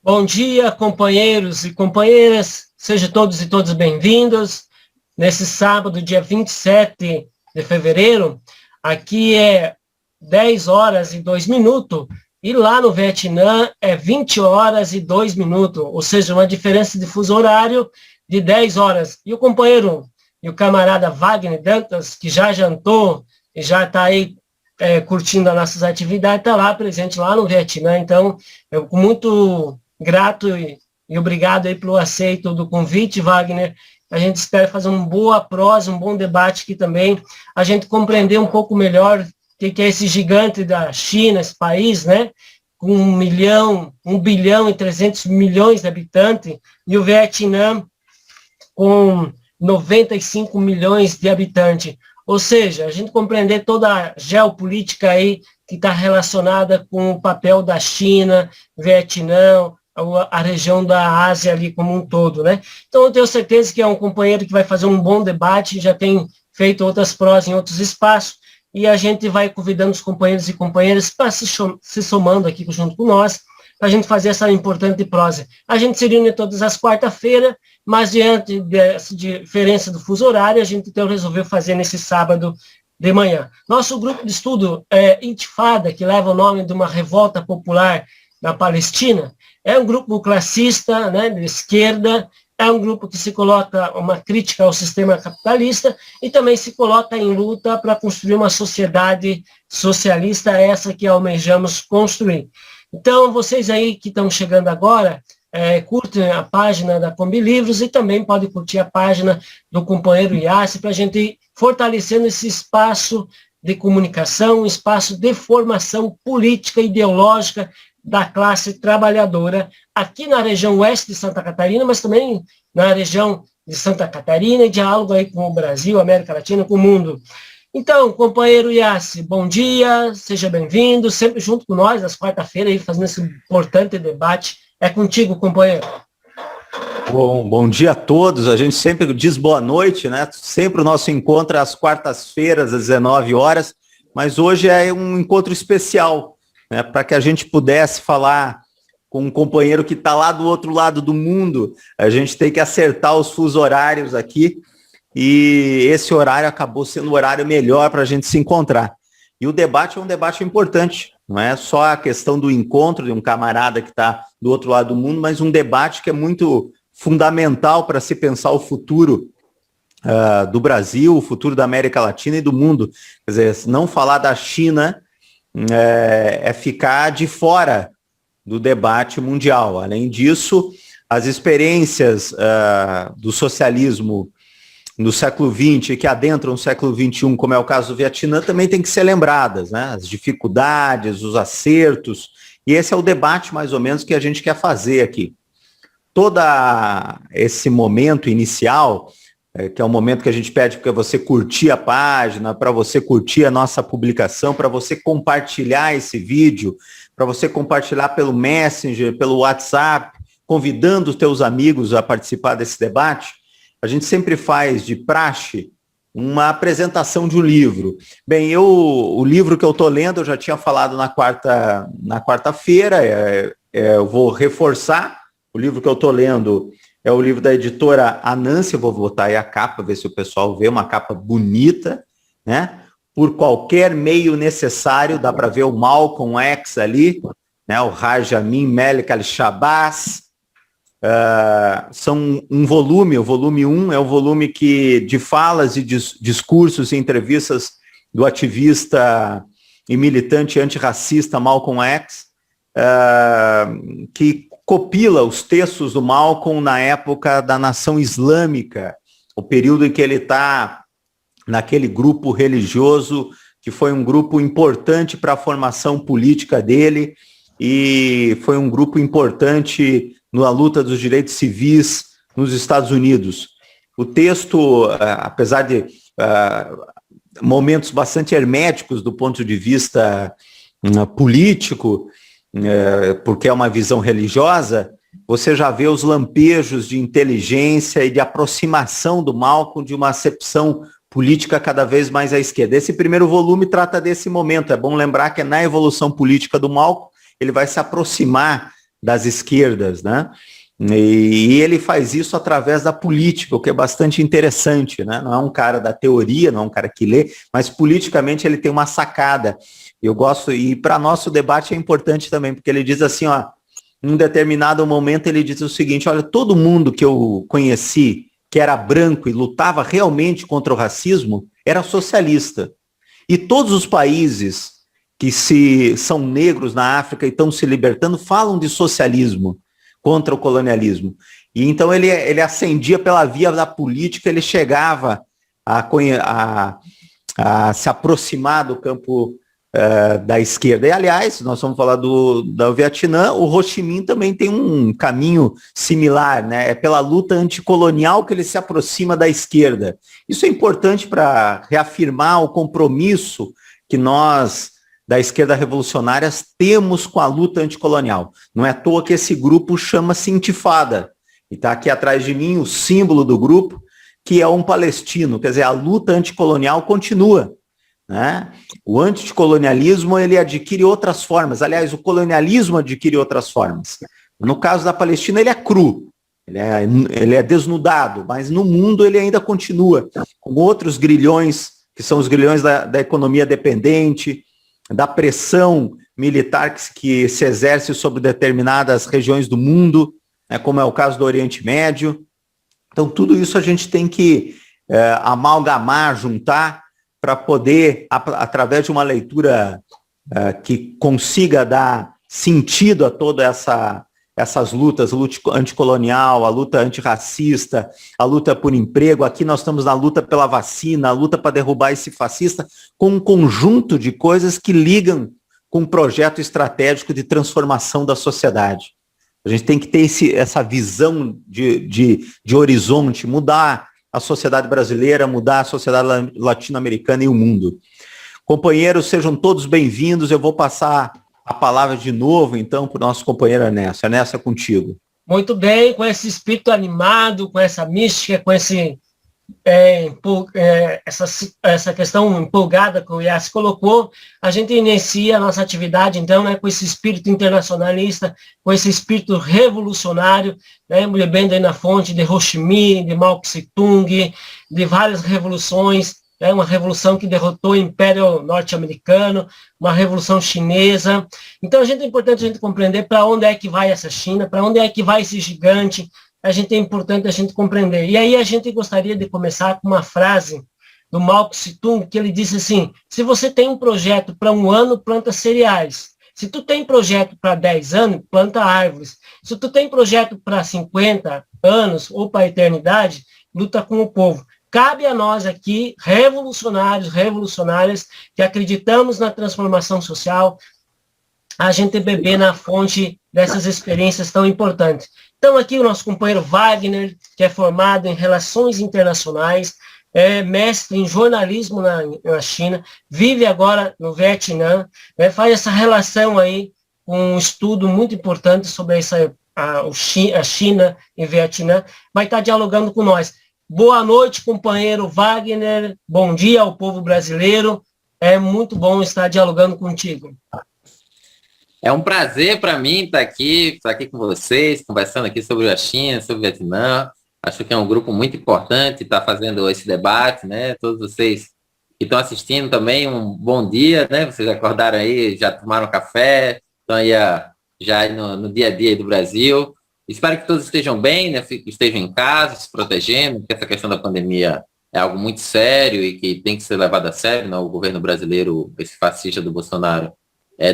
Bom dia, companheiros e companheiras. Sejam todos e todas bem-vindos. Nesse sábado, dia 27 de fevereiro, aqui é 10 horas e 2 minutos, e lá no Vietnã é 20 horas e 2 minutos, ou seja, uma diferença de fuso horário de 10 horas. E o companheiro e o camarada Wagner Dantas, que já jantou e já está aí curtindo as nossas atividades, está lá presente lá no Vietnã. Então, eu com muito grato e obrigado aí pelo aceito do convite, Wagner. A gente espera fazer uma boa prosa, um bom debate aqui também, a gente compreender um pouco melhor o que é esse gigante da China, esse país, né? Com 1 bilhão e 300 milhões de habitantes, e o Vietnã com 95 milhões de habitantes. Ou seja, a gente compreender toda a geopolítica aí que está relacionada com o papel da China, Vietnã, a região da Ásia ali como um todo, né? Então eu tenho certeza que é um companheiro que vai fazer um bom debate, já tem feito outras prosas em outros espaços, e a gente vai convidando os companheiros e companheiras para se somando aqui junto com nós, para a gente fazer essa importante prosa. A gente se reúne todas as quarta-feiras, mas diante dessa diferença do fuso horário, a gente então resolveu fazer nesse sábado de manhã. Nosso grupo de estudo é Intifada, que leva o nome de uma revolta popular na Palestina, é um grupo classista, né, de esquerda, é um grupo que se coloca uma crítica ao sistema capitalista e também se coloca em luta para construir uma sociedade socialista, essa que almejamos construir. Então, vocês aí que estão chegando agora, curtem a página da Combi Livros e também podem curtir a página do companheiro Iassi para a gente ir fortalecendo esse espaço de comunicação, um espaço de formação política, ideológica da classe trabalhadora aqui na região oeste de Santa Catarina, mas também na região de Santa Catarina e diálogo aí com o Brasil, América Latina, com o mundo. Então, companheiro Iassi, bom dia, seja bem-vindo, sempre junto com nós, às quarta-feiras, fazendo esse importante debate. É contigo, companheiro. Bom dia a todos. A gente sempre diz boa noite, né? Sempre o nosso encontro é às quartas-feiras, às 19 horas, mas hoje é um encontro especial, né? Para que a gente pudesse falar com um companheiro que está lá do outro lado do mundo. A gente tem que acertar os fusos horários aqui, e esse horário acabou sendo o horário melhor para a gente se encontrar. E o debate é um debate importante, não é só a questão do encontro de um camarada que está do outro lado do mundo, mas um debate que é muito fundamental para se pensar o futuro do Brasil, o futuro da América Latina e do mundo. Quer dizer, não falar da China é ficar de fora do debate mundial. Além disso, as experiências do socialismo no século XX, que adentram o século XXI, como é o caso do Vietnã, também tem que ser lembradas, né? As dificuldades, os acertos, e esse é o debate, mais ou menos, que a gente quer fazer aqui. Todo esse momento inicial, que é o momento que a gente pede para você curtir a página, para você curtir a nossa publicação, para você compartilhar esse vídeo, para você compartilhar pelo Messenger, pelo WhatsApp, convidando os teus amigos a participar desse debate. A gente sempre faz de praxe uma apresentação de um livro. Bem, o livro que eu estou lendo, eu já tinha falado na quarta-feira, eu vou reforçar. O livro que eu estou lendo é o livro da editora Anânsia, vou botar aí a capa, ver se o pessoal vê, uma capa bonita, né? Por qualquer meio necessário, dá para ver o Malcolm X ali, né? O Raj Amin Malik al-Shabazz. São um volume, o volume 1 é um volume de falas e discursos e entrevistas do ativista e militante antirracista Malcolm X, que copila os textos do Malcolm na época da nação islâmica, o período em que ele está naquele grupo religioso, que foi um grupo importante para a formação política dele, e foi um grupo importante na luta dos direitos civis nos Estados Unidos. O texto, apesar de momentos bastante herméticos do ponto de vista político, porque é uma visão religiosa, você já vê os lampejos de inteligência e de aproximação do Malcolm de uma acepção política cada vez mais à esquerda. Esse primeiro volume trata desse momento. É bom lembrar que na evolução política do Malcolm, ele vai se aproximar das esquerdas, né? E ele faz isso através da política, o que é bastante interessante, né? Não é um cara da teoria, não é um cara que lê, mas politicamente ele tem uma sacada. Eu gosto, e para nosso debate é importante também, porque ele diz assim, ó, em um determinado momento ele diz o seguinte, olha, todo mundo que eu conheci, que era branco e lutava realmente contra o racismo, era socialista. E todos os países que são negros na África e estão se libertando falam de socialismo contra o colonialismo. E então ele ascendia pela via da política, ele chegava a se aproximar do campo da esquerda. E, aliás, nós vamos falar do Vietnã, o Ho Chi Minh também tem um caminho similar, né? É pela luta anticolonial que ele se aproxima da esquerda. Isso é importante para reafirmar o compromisso que nós, da esquerda revolucionária, temos com a luta anticolonial. Não é à toa que esse grupo chama-se Intifada. E está aqui atrás de mim o símbolo do grupo, que é um palestino. Quer dizer, a luta anticolonial continua. Né? O anticolonialismo ele adquire outras formas. Aliás, o colonialismo adquire outras formas. No caso da Palestina, ele é cru, ele é desnudado, mas no mundo ele ainda continua com outros grilhões, que são os grilhões da economia dependente, da pressão militar que se exerce sobre determinadas regiões do mundo, né, como é o caso do Oriente Médio. Então, tudo isso a gente tem que amalgamar, juntar, para poder, através de uma leitura que consiga dar sentido a todas essas lutas, a luta anticolonial, a luta antirracista, a luta por emprego. Aqui nós estamos na luta pela vacina, a luta para derrubar esse fascista, com um conjunto de coisas que ligam com um projeto estratégico de transformação da sociedade. A gente tem que ter essa visão de horizonte, mudar a sociedade brasileira, mudar a sociedade latino-americana e o mundo. Companheiros, sejam todos bem-vindos. Eu vou passar a palavra de novo, então, para o nosso companheiro Ernesto. Ernesto, é contigo. Muito bem, com esse espírito animado, com essa mística, com essa questão empolgada que o Iás colocou, a gente inicia a nossa atividade, então, né, com esse espírito internacionalista, com esse espírito revolucionário, né, bebendo aí na fonte de Ho Chi Minh, de Mao Tse-tung, de várias revoluções, né, uma revolução que derrotou o Império Norte-Americano, uma revolução chinesa. Então, é importante a gente compreender para onde é que vai essa China, para onde é que vai esse gigante. É importante a gente compreender. E aí a gente gostaria de começar com uma frase do Mao Tse-tung, que ele disse assim, se você tem um projeto para 1 ano, planta cereais. Se tu tem projeto para 10 anos, planta árvores. Se tu tem projeto para 50 anos ou para a eternidade, luta com o povo. Cabe a nós aqui, revolucionárias, que acreditamos na transformação social, a gente beber na fonte dessas experiências tão importantes. Então, aqui o nosso companheiro Wagner, que é formado em Relações Internacionais, é mestre em jornalismo na China, vive agora no Vietnã, né, faz essa relação aí com um estudo muito importante sobre a China e Vietnã, vai estar dialogando com nós. Boa noite, companheiro Wagner, bom dia ao povo brasileiro, é muito bom estar dialogando contigo. É um prazer para mim estar aqui com vocês, conversando aqui sobre a China, sobre o Vietnã. Acho que é um grupo muito importante, está fazendo esse debate, né? Todos vocês que estão assistindo também, um bom dia, né? Vocês acordaram aí, já tomaram café, estão aí já no dia a dia do Brasil. Espero que todos estejam bem, né? Estejam em casa, se protegendo, porque essa questão da pandemia é algo muito sério e que tem que ser levado a sério, né? O governo brasileiro, esse fascista do Bolsonaro,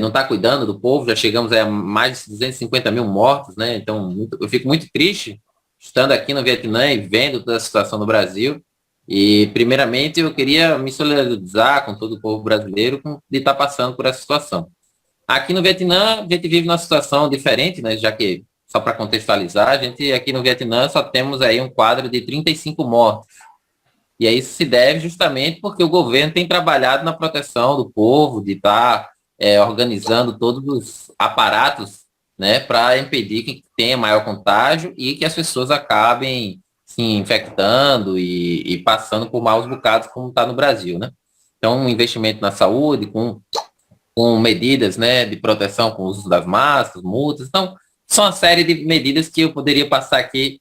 não está cuidando do povo, já chegamos a mais de 250 mil mortos, né? Então, eu fico muito triste estando aqui no Vietnã e vendo toda a situação no Brasil. E, primeiramente, eu queria me solidarizar com todo o povo brasileiro de estar passando por essa situação. Aqui no Vietnã, a gente vive uma situação diferente, né? Já que, só para contextualizar, a gente aqui no Vietnã só temos aí um quadro de 35 mortos. E aí isso se deve justamente porque o governo tem trabalhado na proteção do povo, de estar organizando todos os aparatos, né, para impedir que tenha maior contágio e que as pessoas acabem se infectando e passando por maus bocados, como está no Brasil, né? Então, um investimento na saúde, com medidas, né, de proteção, com o uso das máscaras, multas. Então, são uma série de medidas que eu poderia passar aqui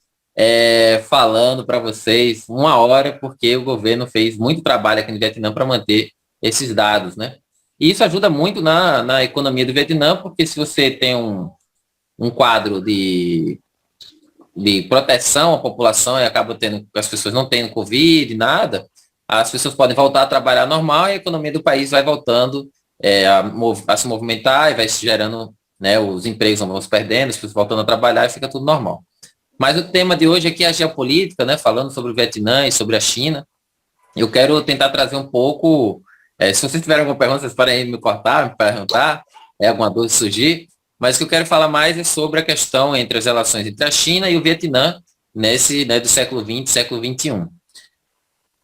falando para vocês 1 hora, porque o governo fez muito trabalho aqui no Vietnã para manter esses dados, né? E isso ajuda muito na economia do Vietnã, porque se você tem um quadro de proteção à população e acaba tendo, as pessoas não tendo Covid, nada, as pessoas podem voltar a trabalhar normal e a economia do país vai voltando a se movimentar e vai se gerando, né, os empregos vão se perdendo, as pessoas voltando a trabalhar e fica tudo normal. Mas o tema de hoje aqui é a geopolítica, né, falando sobre o Vietnã e sobre a China. Eu quero tentar trazer um pouco, se vocês tiverem alguma pergunta, vocês podem me cortar, me perguntar, alguma dúvida surgir, mas o que eu quero falar mais é sobre a questão entre as relações entre a China e o Vietnã, do século XX, século XXI.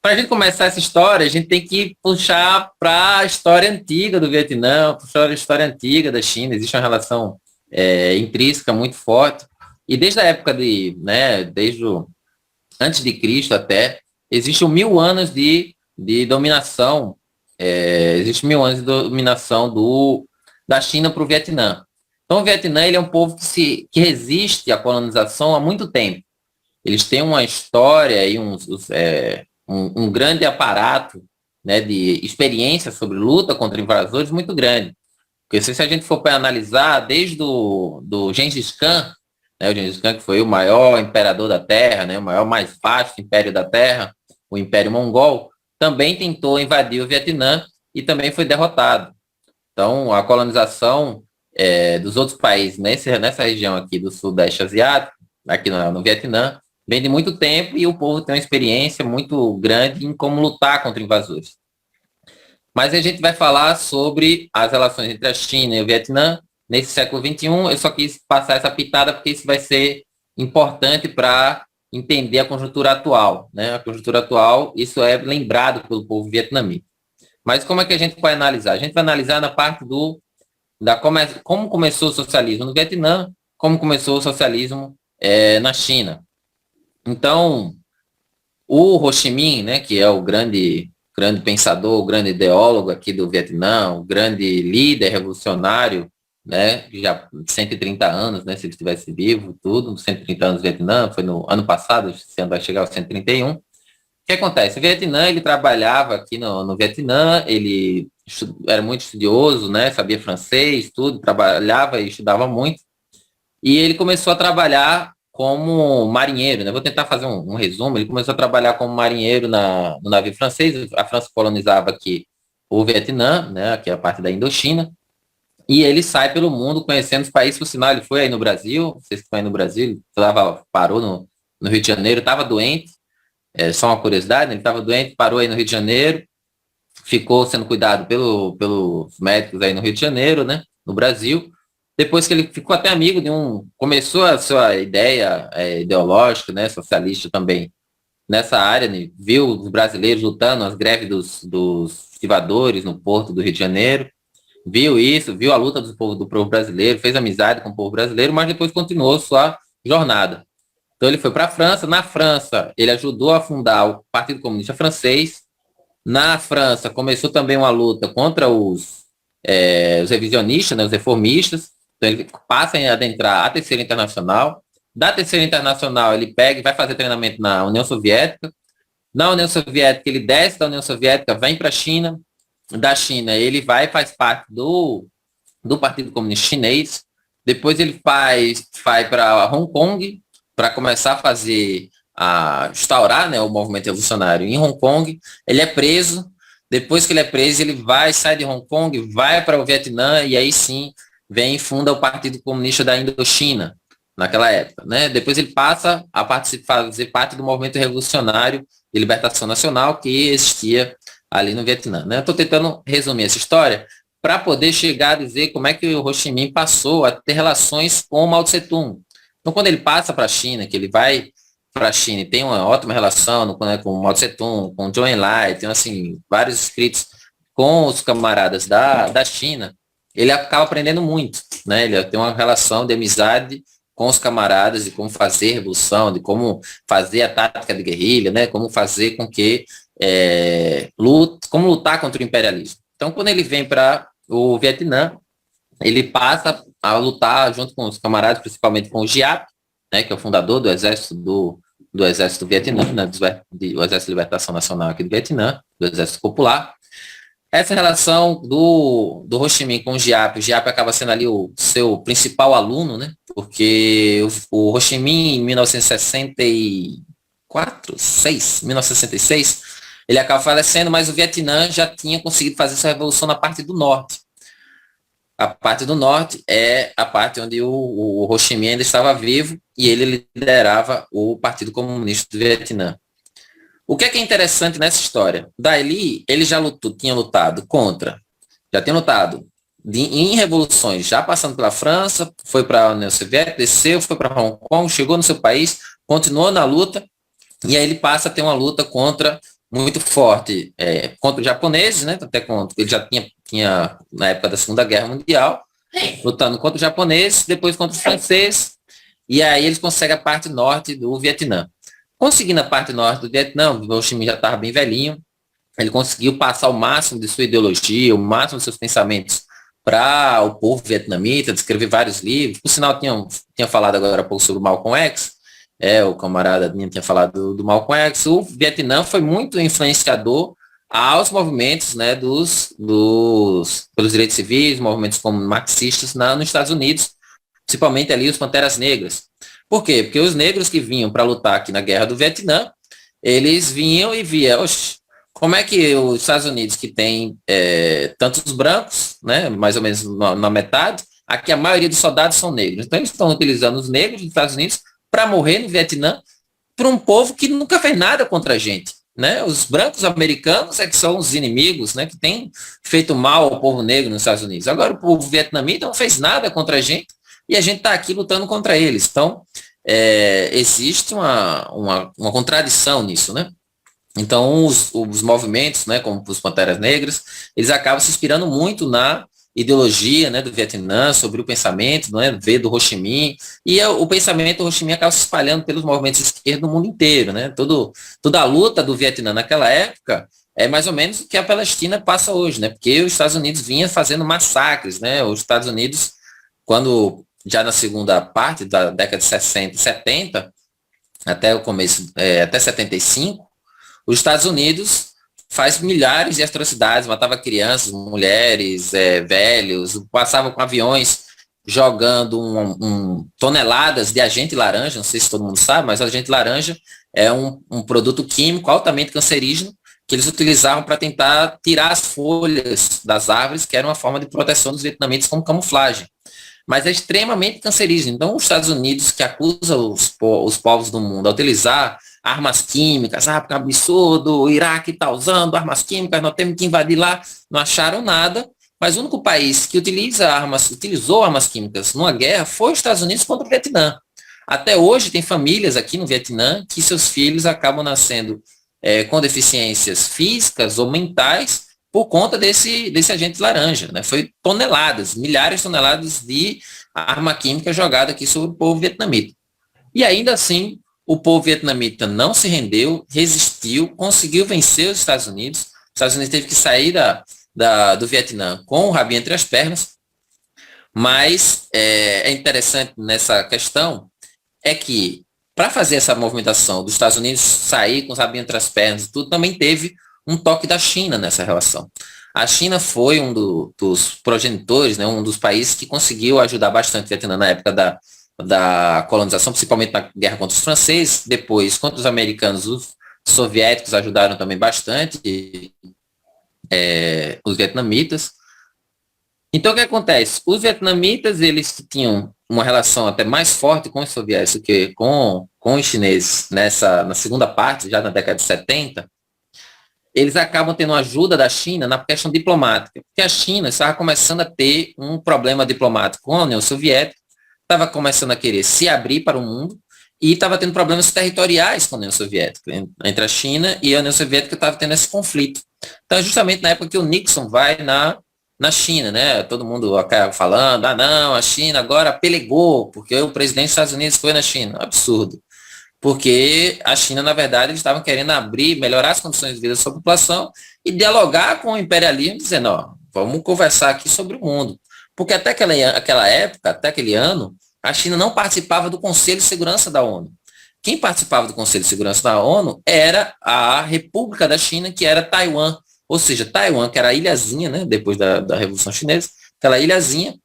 Para a gente começar essa história, a gente tem que puxar para a história antiga do Vietnã, puxar a história antiga da China. Existe uma relação intrínseca muito forte. E desde a época antes de Cristo até, existem 1000 anos de dominação, existe 1000 anos de dominação da China para o Vietnã. Então o Vietnã ele é um povo que resiste à colonização há muito tempo. Eles têm uma história e um grande aparato, né, de experiência sobre luta contra invasores muito grande. Porque se a gente for para analisar, desde do Gengis Khan, né, o Gengis Khan que foi o maior imperador da Terra, né, o maior, mais vasto império da Terra, o Império Mongol, também tentou invadir o Vietnã e também foi derrotado. Então, a colonização dos outros países nessa região aqui do Sudeste Asiático, aqui no Vietnã, vem de muito tempo e o povo tem uma experiência muito grande em como lutar contra invasores. Mas a gente vai falar sobre as relações entre a China e o Vietnã nesse século XXI. Eu só quis passar essa pitada porque isso vai ser importante para entender a conjuntura atual, né? A conjuntura atual, isso é lembrado pelo povo vietnamita. Mas como é que a gente vai analisar? A gente vai analisar na parte como começou o socialismo no Vietnã, como começou o socialismo na China. Então, o Ho Chi Minh, né, que é o grande pensador, o grande ideólogo aqui do Vietnã, o grande líder revolucionário, né, já 130 anos, né, se ele estivesse vivo, tudo, 130 anos do Vietnã, foi no ano passado, esse ano vai chegar aos 131. O que acontece? O Vietnã, ele trabalhava aqui no Vietnã, ele era muito estudioso, né, sabia francês, tudo, trabalhava e estudava muito, e ele começou a trabalhar como marinheiro, né? Vou tentar fazer um resumo. Ele começou a trabalhar como marinheiro no navio francês. A França colonizava aqui o Vietnã, né? Aqui é a parte da Indochina. E ele sai pelo mundo conhecendo os países. Por sinal, ele foi aí no Brasil. Vocês que estão aí no Brasil, ele parou no Rio de Janeiro, estava doente. Só uma curiosidade, né? Ele estava doente, parou aí no Rio de Janeiro, ficou sendo cuidado pelos médicos aí no Rio de Janeiro, né? No Brasil. Depois que ele ficou até amigo começou a sua ideia ideológica, né, socialista também, nessa área, né, viu os brasileiros lutando as greves dos estivadores no porto do Rio de Janeiro, viu isso, viu a luta do povo brasileiro, fez amizade com o povo brasileiro, mas depois continuou sua jornada. Então ele foi para a França. Na França, ele ajudou a fundar o Partido Comunista Francês. Na França, começou também uma luta contra os revisionistas, né, os reformistas. Então ele passa a adentrar a Terceira Internacional. Da Terceira Internacional, ele pega e vai fazer treinamento na União Soviética. Na União Soviética, ele desce da União Soviética, vem para a China. Da China, ele faz parte do Partido Comunista Chinês. Depois ele vai para Hong Kong para começar a instaurar, né, o movimento revolucionário em Hong Kong. Ele é preso. Depois que ele é preso, ele sai de Hong Kong, vai para o Vietnã e aí sim vem e funda o Partido Comunista da Indochina, naquela época, né? Depois ele passa a fazer parte do movimento revolucionário de libertação nacional que existia ali no Vietnã, né? Eu estou tentando resumir essa história para poder chegar a dizer como é que o Ho Chi Minh passou a ter relações com o Mao Tse Tung. Então, quando ele passa para a China, que ele vai para a China e tem uma ótima relação com o Mao Tse Tung, com o Zhou Enlai, tem assim, vários escritos com os camaradas da China, ele acaba aprendendo muito, né? Ele tem uma relação de amizade com os camaradas de como fazer revolução, de como fazer a tática de guerrilha, né? Como fazer com que como lutar contra o imperialismo. Então, quando ele vem para o Vietnã, ele passa a lutar junto com os camaradas, principalmente com o Giap, né, que é o fundador do exército do exército do Vietnã, né, do Exército de Libertação Nacional aqui do Vietnã, do Exército Popular. Essa relação do Ho Chi Minh com o Giap acaba sendo ali o seu principal aluno, né? Porque o Ho Chi Minh, em 1966, ele acaba falecendo, mas o Vietnã já tinha conseguido fazer essa revolução na parte do norte. A parte do norte é a parte onde o Ho Chi Minh ainda estava vivo e ele liderava o Partido Comunista do Vietnã. O que é interessante nessa história? Dali, ele já tinha lutado em revoluções, já passando pela França, foi para a União Soviética, desceu, foi para Hong Kong, chegou no seu país, continuou na luta, e aí ele passa a ter uma luta muito forte contra os japoneses, né? Até contra, ele já tinha, na época da Segunda Guerra Mundial, lutando contra os japoneses, depois contra os franceses, e aí eles conseguem a parte norte do Vietnã. Conseguindo a parte norte do Vietnã, o Ho Chi Minh já estava bem velhinho, ele conseguiu passar o máximo de sua ideologia, o máximo de seus pensamentos para o povo vietnamita, escrever vários livros. Por sinal, tinha falado agora há pouco sobre o Malcolm X, o camarada minha tinha falado do Malcolm X. O Vietnã foi muito influenciador aos movimentos, né, pelos direitos civis, movimentos como marxistas nos Estados Unidos, principalmente ali os Panteras Negras. Por quê? Porque os negros que vinham para lutar aqui na Guerra do Vietnã, eles vinham e viam, como é que os Estados Unidos, que tem tantos brancos, né, mais ou menos na metade, aqui a maioria dos soldados são negros. Então eles estão utilizando os negros dos Estados Unidos para morrer no Vietnã para um povo que nunca fez nada contra a gente. Né? Os brancos americanos é que são os inimigos, né, que têm feito mal ao povo negro nos Estados Unidos. Agora o povo vietnamita não fez nada contra a gente e a gente está aqui lutando contra eles. Então, existe uma contradição nisso, né? Então, os movimentos, né, como os Panteras Negras, eles acabam se inspirando muito na ideologia, né, do Vietnã, sobre o pensamento, né, do Ho Chi Minh, e o pensamento do Ho Chi Minh acaba se espalhando pelos movimentos de esquerda no mundo inteiro, né? Toda a luta do Vietnã naquela época é mais ou menos o que a Palestina passa hoje, né? Porque os Estados Unidos vinha fazendo massacres, né? Os Estados Unidos, quando já na segunda parte da década de 60 e 70, até o começo, até 75, os Estados Unidos faz milhares de atrocidades, matava crianças, mulheres, velhos, passava com aviões jogando toneladas de agente laranja, não sei se todo mundo sabe, mas o agente laranja é um produto químico altamente cancerígeno que eles utilizavam para tentar tirar as folhas das árvores, que era uma forma de proteção dos vietnamitas como camuflagem. Mas é extremamente cancerígeno. Então, os Estados Unidos, que acusa os povos do mundo a utilizar armas químicas, porque é um absurdo, o Iraque está usando armas químicas, nós temos que invadir lá, não acharam nada, mas o único país que utilizou armas químicas numa guerra foi os Estados Unidos contra o Vietnã. Até hoje tem famílias aqui no Vietnã que seus filhos acabam nascendo com deficiências físicas ou mentais por conta desse agente laranja, né? Foi toneladas, milhares de toneladas de arma química jogada aqui sobre o povo vietnamita. E ainda assim, o povo vietnamita não se rendeu, resistiu, conseguiu vencer os Estados Unidos. Os Estados Unidos teve que sair do Vietnã com o rabinho entre as pernas. Mas é interessante nessa questão é que, para fazer essa movimentação dos Estados Unidos sair com os rabinhos entre as pernas e tudo, também teve um toque da China nessa relação. A China foi um dos progenitores, né, um dos países que conseguiu ajudar bastante o Vietnã na época da colonização, principalmente na guerra contra os franceses, depois contra os americanos, os soviéticos ajudaram também bastante os vietnamitas. Então, o que acontece? Os vietnamitas, eles tinham uma relação até mais forte com os soviéticos do que com os chineses na segunda parte, já na década de 70, eles acabam tendo ajuda da China na questão diplomática, porque a China estava começando a ter um problema diplomático com a União Soviética, estava começando a querer se abrir para o mundo e estava tendo problemas territoriais com a União Soviética, entre a China e a União Soviética estava tendo esse conflito. Então, é justamente na época que o Nixon vai na China, né? Todo mundo acaba falando, não, a China agora pelegou, porque o presidente dos Estados Unidos foi na China. Absurdo. Porque a China, na verdade, eles estavam querendo melhorar as condições de vida da sua população e dialogar com o imperialismo, dizendo, vamos conversar aqui sobre o mundo. Porque até aquela época, até aquele ano, a China não participava do Conselho de Segurança da ONU. Quem participava do Conselho de Segurança da ONU era a República da China, que era Taiwan. Ou seja, Taiwan, que era a ilhazinha, né, depois da Revolução Chinesa, aquela ilhazinha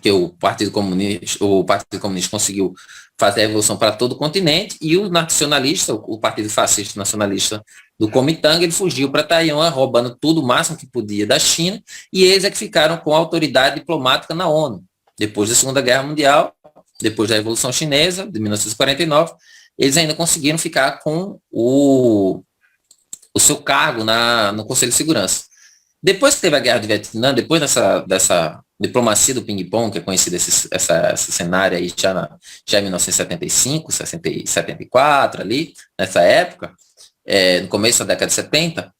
que o Partido Comunista conseguiu fazer a revolução para todo o continente, e o nacionalista, o Partido Fascista Nacionalista do Kuomintang, ele fugiu para Taiwan, roubando tudo o máximo que podia da China, e eles é que ficaram com a autoridade diplomática na ONU. Depois da Segunda Guerra Mundial, depois da Revolução Chinesa, de 1949, eles ainda conseguiram ficar com o seu cargo no Conselho de Segurança. Depois que teve a Guerra do Vietnã, depois dessa diplomacia do ping-pong, que é conhecida esse cenário aí já em 1975, 74, ali, nessa época, no começo da década de 70,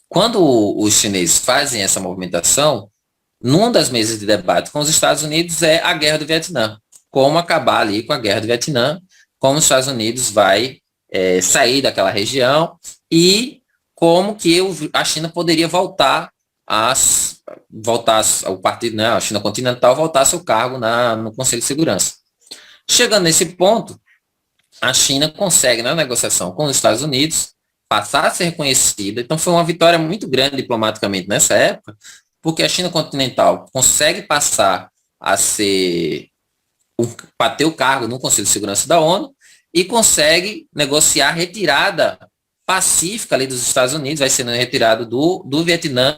quando os chineses fazem essa movimentação, numa das mesas de debate com os Estados Unidos é a Guerra do Vietnã. Como acabar ali com a Guerra do Vietnã, como os Estados Unidos vai sair daquela região e como que a China poderia voltar ao partido, né, a China continental voltar a seu cargo no Conselho de Segurança. Chegando nesse ponto, a China consegue, na negociação com os Estados Unidos, passar a ser reconhecida. Então foi uma vitória muito grande diplomaticamente nessa época, porque a China continental consegue passar a ter o cargo no Conselho de Segurança da ONU e consegue negociar a retirada pacífica ali dos Estados Unidos, vai sendo retirado do Vietnã,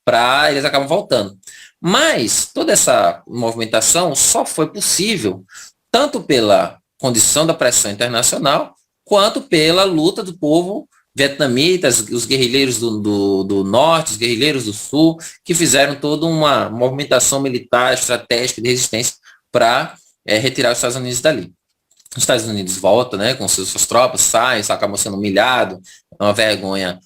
para eles acabam voltando. Mas toda essa movimentação só foi possível tanto pela condição da pressão internacional, quanto pela luta do povo vietnamita, os guerrilheiros do norte, os guerrilheiros do sul, que fizeram toda uma movimentação militar, estratégica de resistência para retirar os Estados Unidos dali. Os Estados Unidos voltam, né, com suas tropas, saem, só acabam sendo humilhados, é uma vergonha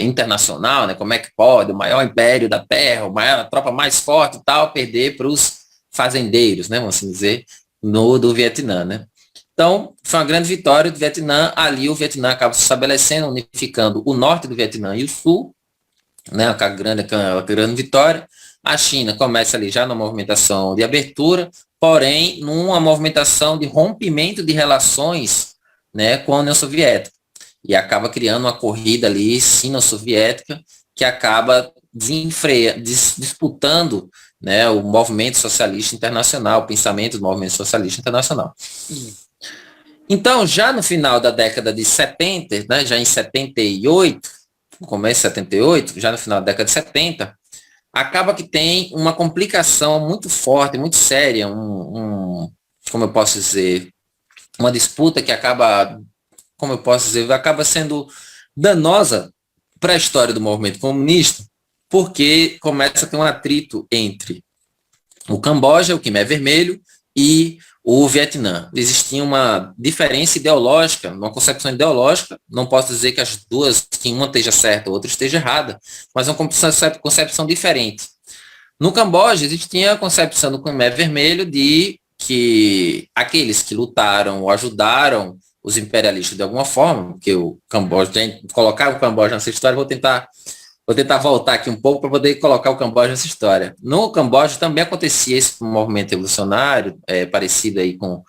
internacional, né, como é que pode o maior império da Terra, a tropa mais forte e tal, perder para os fazendeiros, né, vamos assim dizer, do Vietnã, né. Então, foi uma grande vitória do Vietnã. Ali o Vietnã acaba se estabelecendo, unificando o norte do Vietnã e o sul, né, uma grande vitória. A China começa ali já na movimentação de abertura, porém, numa movimentação de rompimento de relações, né, com a União Soviética. E acaba criando uma corrida ali sino-soviética que acaba disputando, né, o movimento socialista internacional, o pensamento do movimento socialista internacional. Então, já no final da década de 70, né, já em 78, no começo de 78, já no final da década de 70, acaba que tem uma complicação muito forte, muito séria, como eu posso dizer, uma disputa que acaba, como eu posso dizer, acaba sendo danosa para a história do movimento comunista, porque começa a ter um atrito entre o Camboja, o Khmer Vermelho, e o Vietnã. Existia uma diferença ideológica, uma concepção ideológica, não posso dizer que as duas, que uma esteja certa, a outra esteja errada, mas uma concepção diferente. No Camboja, existia a concepção do Khmer Vermelho de que aqueles que lutaram ou ajudaram os imperialistas de alguma forma, porque o Camboja, colocar o Camboja nessa história, vou tentar voltar aqui um pouco para poder colocar o Camboja nessa história. No Camboja também acontecia esse movimento evolucionário, parecido aí com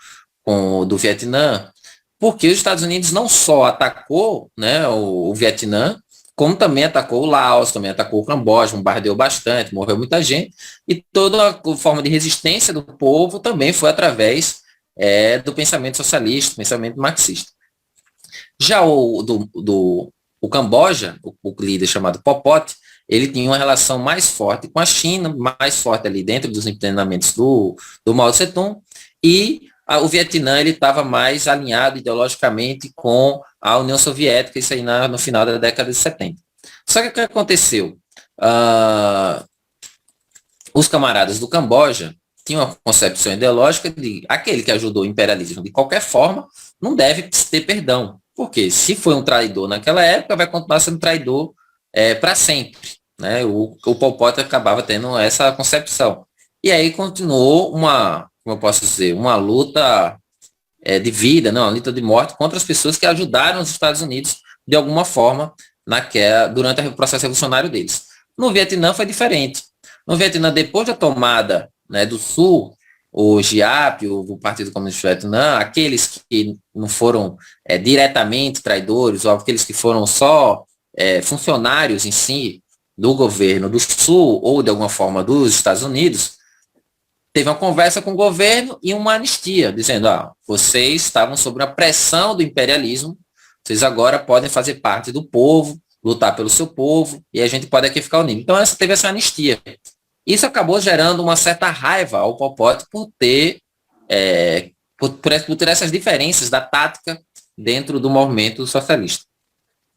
o do Vietnã, porque os Estados Unidos não só atacou, né, o Vietnã, como também atacou o Laos, também atacou o Camboja, bombardeou bastante, morreu muita gente, e toda a forma de resistência do povo também foi através do pensamento socialista, pensamento marxista. Já o Camboja, o líder chamado Pol Pot, ele tinha uma relação mais forte com a China, mais forte ali dentro dos treinamentos do Mao Tse-tung, e o Vietnã ele estava mais alinhado ideologicamente com a União Soviética, isso aí no final da década de 70. Só que o que aconteceu? Os camaradas do Camboja tinham uma concepção ideológica de aquele que ajudou o imperialismo de qualquer forma não deve ter perdão. Porque se foi um traidor naquela época, vai continuar sendo traidor para sempre. Né? O Pol Pot acabava tendo essa concepção. E aí continuou como eu posso dizer, uma luta de vida, não, uma luta de morte contra as pessoas que ajudaram os Estados Unidos de alguma forma durante o processo revolucionário deles. No Vietnã foi diferente. No Vietnã, depois da tomada, né, do Sul, o GIAP, o Partido Comunista do Vietnã, aqueles que não foram diretamente traidores, ou aqueles que foram só funcionários em si do governo do Sul, ou de alguma forma dos Estados Unidos, teve uma conversa com o governo e uma anistia, dizendo, vocês estavam sob a pressão do imperialismo, vocês agora podem fazer parte do povo, lutar pelo seu povo, e a gente pode aqui ficar unido. Então, teve essa anistia. Isso acabou gerando uma certa raiva ao Pol Pot por ter essas diferenças da tática dentro do movimento socialista.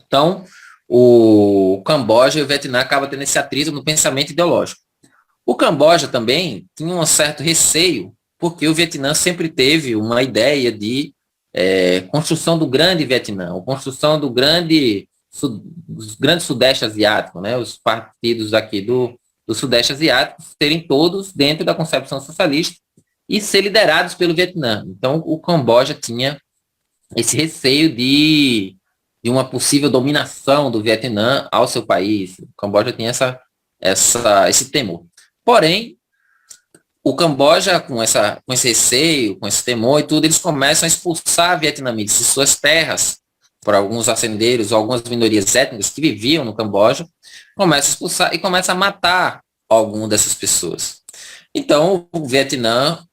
Então, o Camboja e o Vietnã acabam tendo esse atrito no pensamento ideológico. O Camboja também tinha um certo receio, porque o Vietnã sempre teve uma ideia de construção do grande Vietnã, a construção do grande Sudeste Asiático, né? Os partidos aqui do Sudeste Asiático serem todos dentro da concepção socialista e ser liderados pelo Vietnã. Então, o Camboja tinha esse receio de uma possível dominação do Vietnã ao seu país. O Camboja tinha esse temor. Porém, o Camboja, com esse receio, com esse temor e tudo, eles começam a expulsar vietnamitas de suas terras, por alguns fazendeiros ou algumas minorias étnicas que viviam no Camboja, começa a expulsar e começa a matar algumas dessas pessoas. Então, o Vietnã,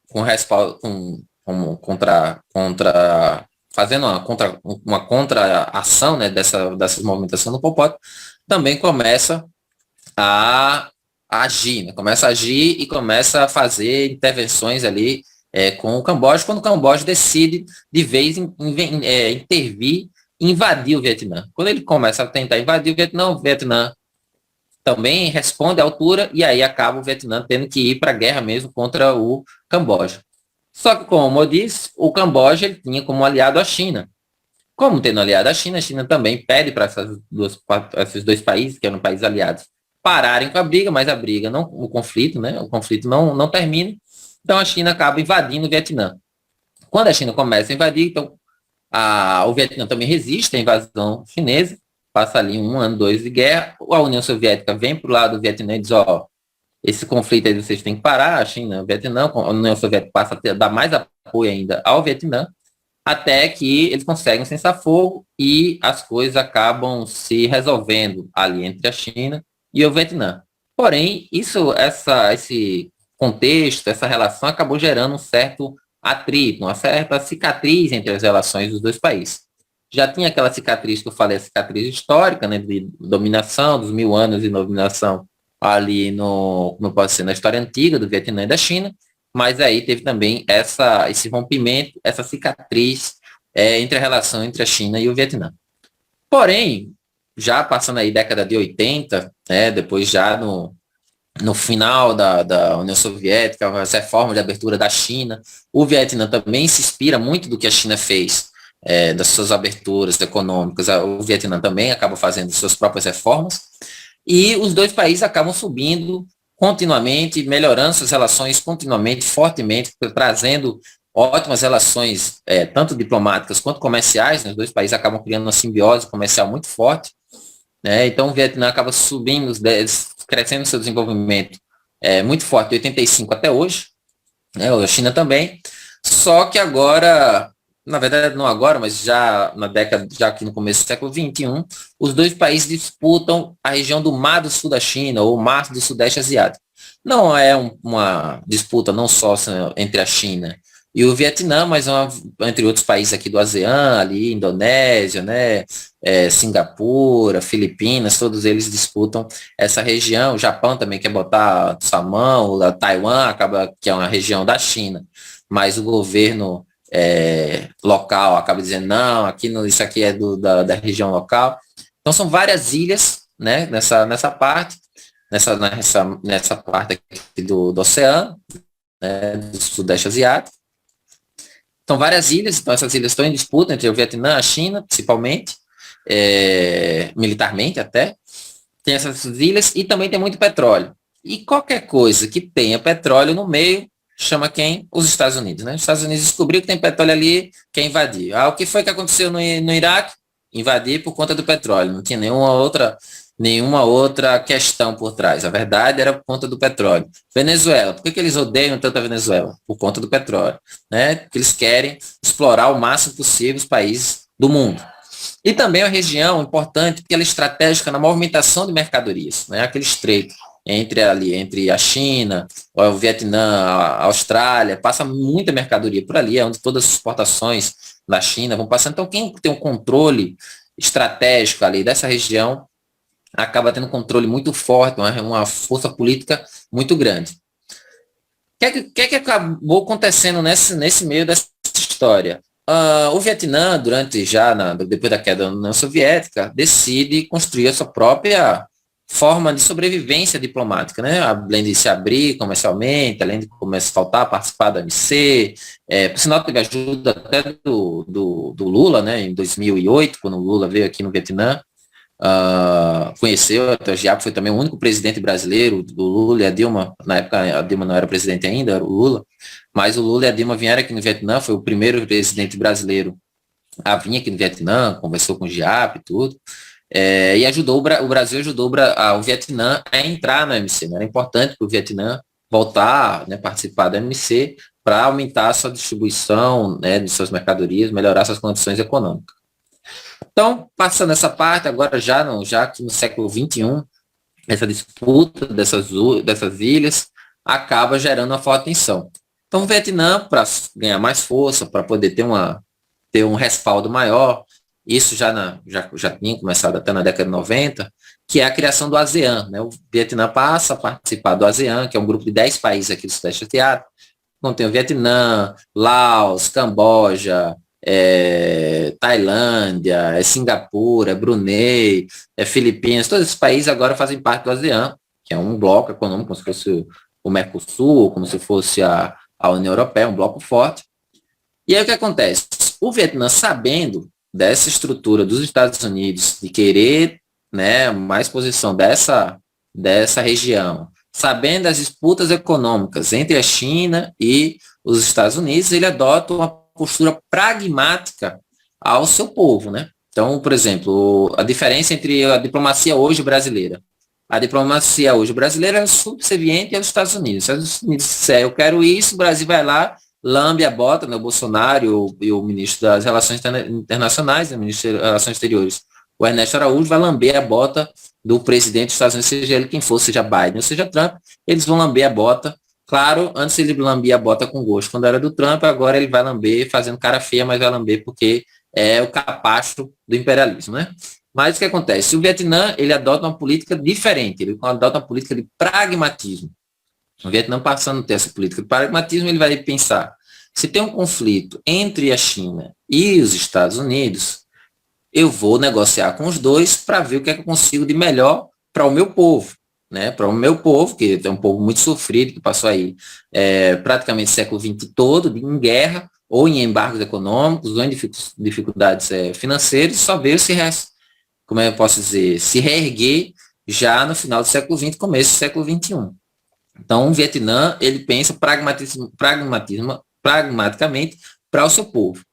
fazendo uma contra-ação, né, dessa movimentação do Pol Pot, também começa a agir, né? Começa a agir e começa a fazer intervenções ali com o Camboja, quando o Camboja decide de vez intervir e invadir o Vietnã. Quando ele começa a tentar invadir o Vietnã também responde à altura e aí acaba o Vietnã tendo que ir para a guerra mesmo contra o Camboja. Só que, como eu disse, o Camboja ele tinha como aliado a China. Como tendo aliado a China também pede para esses dois países, que eram países aliados, pararem com a briga, mas a briga não, o conflito não termina. Então a China acaba invadindo o Vietnã. Quando a China começa a invadir, então o Vietnã também resiste à invasão chinesa, passa ali 1 ano, 2 de guerra, a União Soviética vem para o lado do Vietnã e diz, esse conflito aí vocês têm que parar, a China, o Vietnã, a União Soviética passa a dar mais apoio ainda ao Vietnã, até que eles conseguem cessar fogo e as coisas acabam se resolvendo ali entre a China e o Vietnã. Porém, esse contexto, essa relação acabou gerando um certo atrito, uma certa cicatriz entre as relações dos dois países. Já tinha aquela cicatriz que eu falei, a cicatriz histórica, né, de dominação, dos 1000 anos de dominação ali como pode ser na história antiga do Vietnã e da China, mas aí teve também esse rompimento, essa cicatriz entre a relação entre a China e o Vietnã. Porém, já passando aí década de 80, depois já no final da União Soviética, as reformas de abertura da China, o Vietnã também se inspira muito do que a China fez, das suas aberturas econômicas. O Vietnã também acaba fazendo suas próprias reformas, e os dois países acabam subindo continuamente, melhorando suas relações continuamente, fortemente, trazendo ótimas relações, tanto diplomáticas quanto comerciais, né? Os dois países acabam criando uma simbiose comercial muito forte, né? Então o Vietnã acaba subindo, crescendo seu desenvolvimento muito forte, de 85 até hoje, né? A China também, só que agora, na verdade não agora, mas já na década, já aqui no começo do século XXI, os dois países disputam a região do Mar do Sul da China, ou Mar do Sudeste Asiático. Não é uma disputa não só entre a China e o Vietnã, mas entre outros países aqui do ASEAN, ali, Indonésia, né, Singapura, Filipinas, todos eles disputam essa região. O Japão também quer botar Samão, Taiwan, acaba que é uma região da China, mas o governo local acaba dizendo, não, isso aqui é da região local. Então são várias ilhas, né, nessa parte, nessa parte aqui do oceano, né, do Sudeste Asiático. São várias ilhas, então essas ilhas estão em disputa entre o Vietnã e a China, principalmente, militarmente até. Tem essas ilhas e também tem muito petróleo. E qualquer coisa que tenha petróleo no meio, chama quem? Os Estados Unidos, né? Os Estados Unidos descobriu que tem petróleo ali, quer invadir. O que foi que aconteceu no Iraque? Invadir por conta do petróleo. Não tinha nenhuma outra nenhuma outra questão por trás. A verdade era por conta do petróleo. Venezuela, por que eles odeiam tanto a Venezuela? Por conta do petróleo, né? Porque eles querem explorar o máximo possível os países do mundo. E também é uma região importante porque ela é estratégica na movimentação de mercadorias, né? Aquele estreito entre a China, o Vietnã, a Austrália, passa muita mercadoria por ali, é onde todas as exportações da China vão passando. Então, quem tem um controle estratégico ali dessa região acaba tendo um controle muito forte, uma força política muito grande. O que acabou acontecendo nesse meio dessa história? O Vietnã, depois da queda da União Soviética, decide construir a sua própria forma de sobrevivência diplomática, né? Além de se abrir comercialmente, além de faltar participar da OMC, por sinal teve ajuda até do Lula, né? Em 2008, quando o Lula veio aqui no Vietnã, conheceu, até o Giap foi também o único presidente brasileiro, do Lula e a Dilma, na época a Dilma não era presidente ainda, era o Lula, mas o Lula e a Dilma vieram aqui no Vietnã, foi o primeiro presidente brasileiro a vir aqui no Vietnã, conversou com o Giap e tudo, e ajudou o Brasil ajudou o Vietnã a entrar na OMC, né? Era importante para o Vietnã voltar, né, participar da OMC para aumentar a sua distribuição, né, de suas mercadorias, melhorar suas condições econômicas. Então, passando essa parte, agora já aqui no século XXI, essa disputa dessas ilhas acaba gerando uma forte tensão. Então, o Vietnã, para ganhar mais força, para poder ter um respaldo maior, isso já tinha começado até na década de 90, que é a criação do ASEAN, né? O Vietnã passa a participar do ASEAN, que é um grupo de 10 países aqui do Sudeste Asiático. Então, tem o Vietnã, Laos, Camboja, Tailândia, Singapura, Brunei, Filipinas, todos esses países agora fazem parte do ASEAN, que é um bloco econômico, como se fosse o Mercosul, como se fosse a União Europeia, um bloco forte. E aí o que acontece? O Vietnã, sabendo dessa estrutura dos Estados Unidos, de querer, né, mais posição dessa região, sabendo das disputas econômicas entre a China e os Estados Unidos, ele adota uma postura pragmática ao seu povo, né? Então, por exemplo, a diferença entre a diplomacia hoje brasileira. A diplomacia hoje brasileira é subserviente aos Estados Unidos. Os Estados Unidos disser, eu quero isso, o Brasil vai lá, lambe a bota, né? O Bolsonaro e o ministro das Relações Internacionais, o ministro das Relações Exteriores, o Ernesto Araújo, vai lamber a bota do presidente dos Estados Unidos, seja ele quem for, seja Biden ou seja Trump, eles vão lamber a bota. Claro, antes ele lambia a bota com gosto quando era do Trump, agora ele vai lamber fazendo cara feia, mas vai lamber porque é o capacho do imperialismo, né? Mas o que acontece? O Vietnã, ele adota uma política diferente, ele adota uma política de pragmatismo. O Vietnã, passando a ter essa política de pragmatismo, ele vai pensar, se tem um conflito entre a China e os Estados Unidos, eu vou negociar com os dois para ver o que é que eu consigo de melhor para o meu povo. Né, para o meu povo, que é um povo muito sofrido, que passou aí praticamente o século XX todo em guerra, ou em embargos econômicos, ou em dificuldades financeiras, só veio como eu posso dizer, se reerguer já no final do século XX, começo do século XXI. Então, o Vietnã, ele pensa pragmaticamente para o seu povo.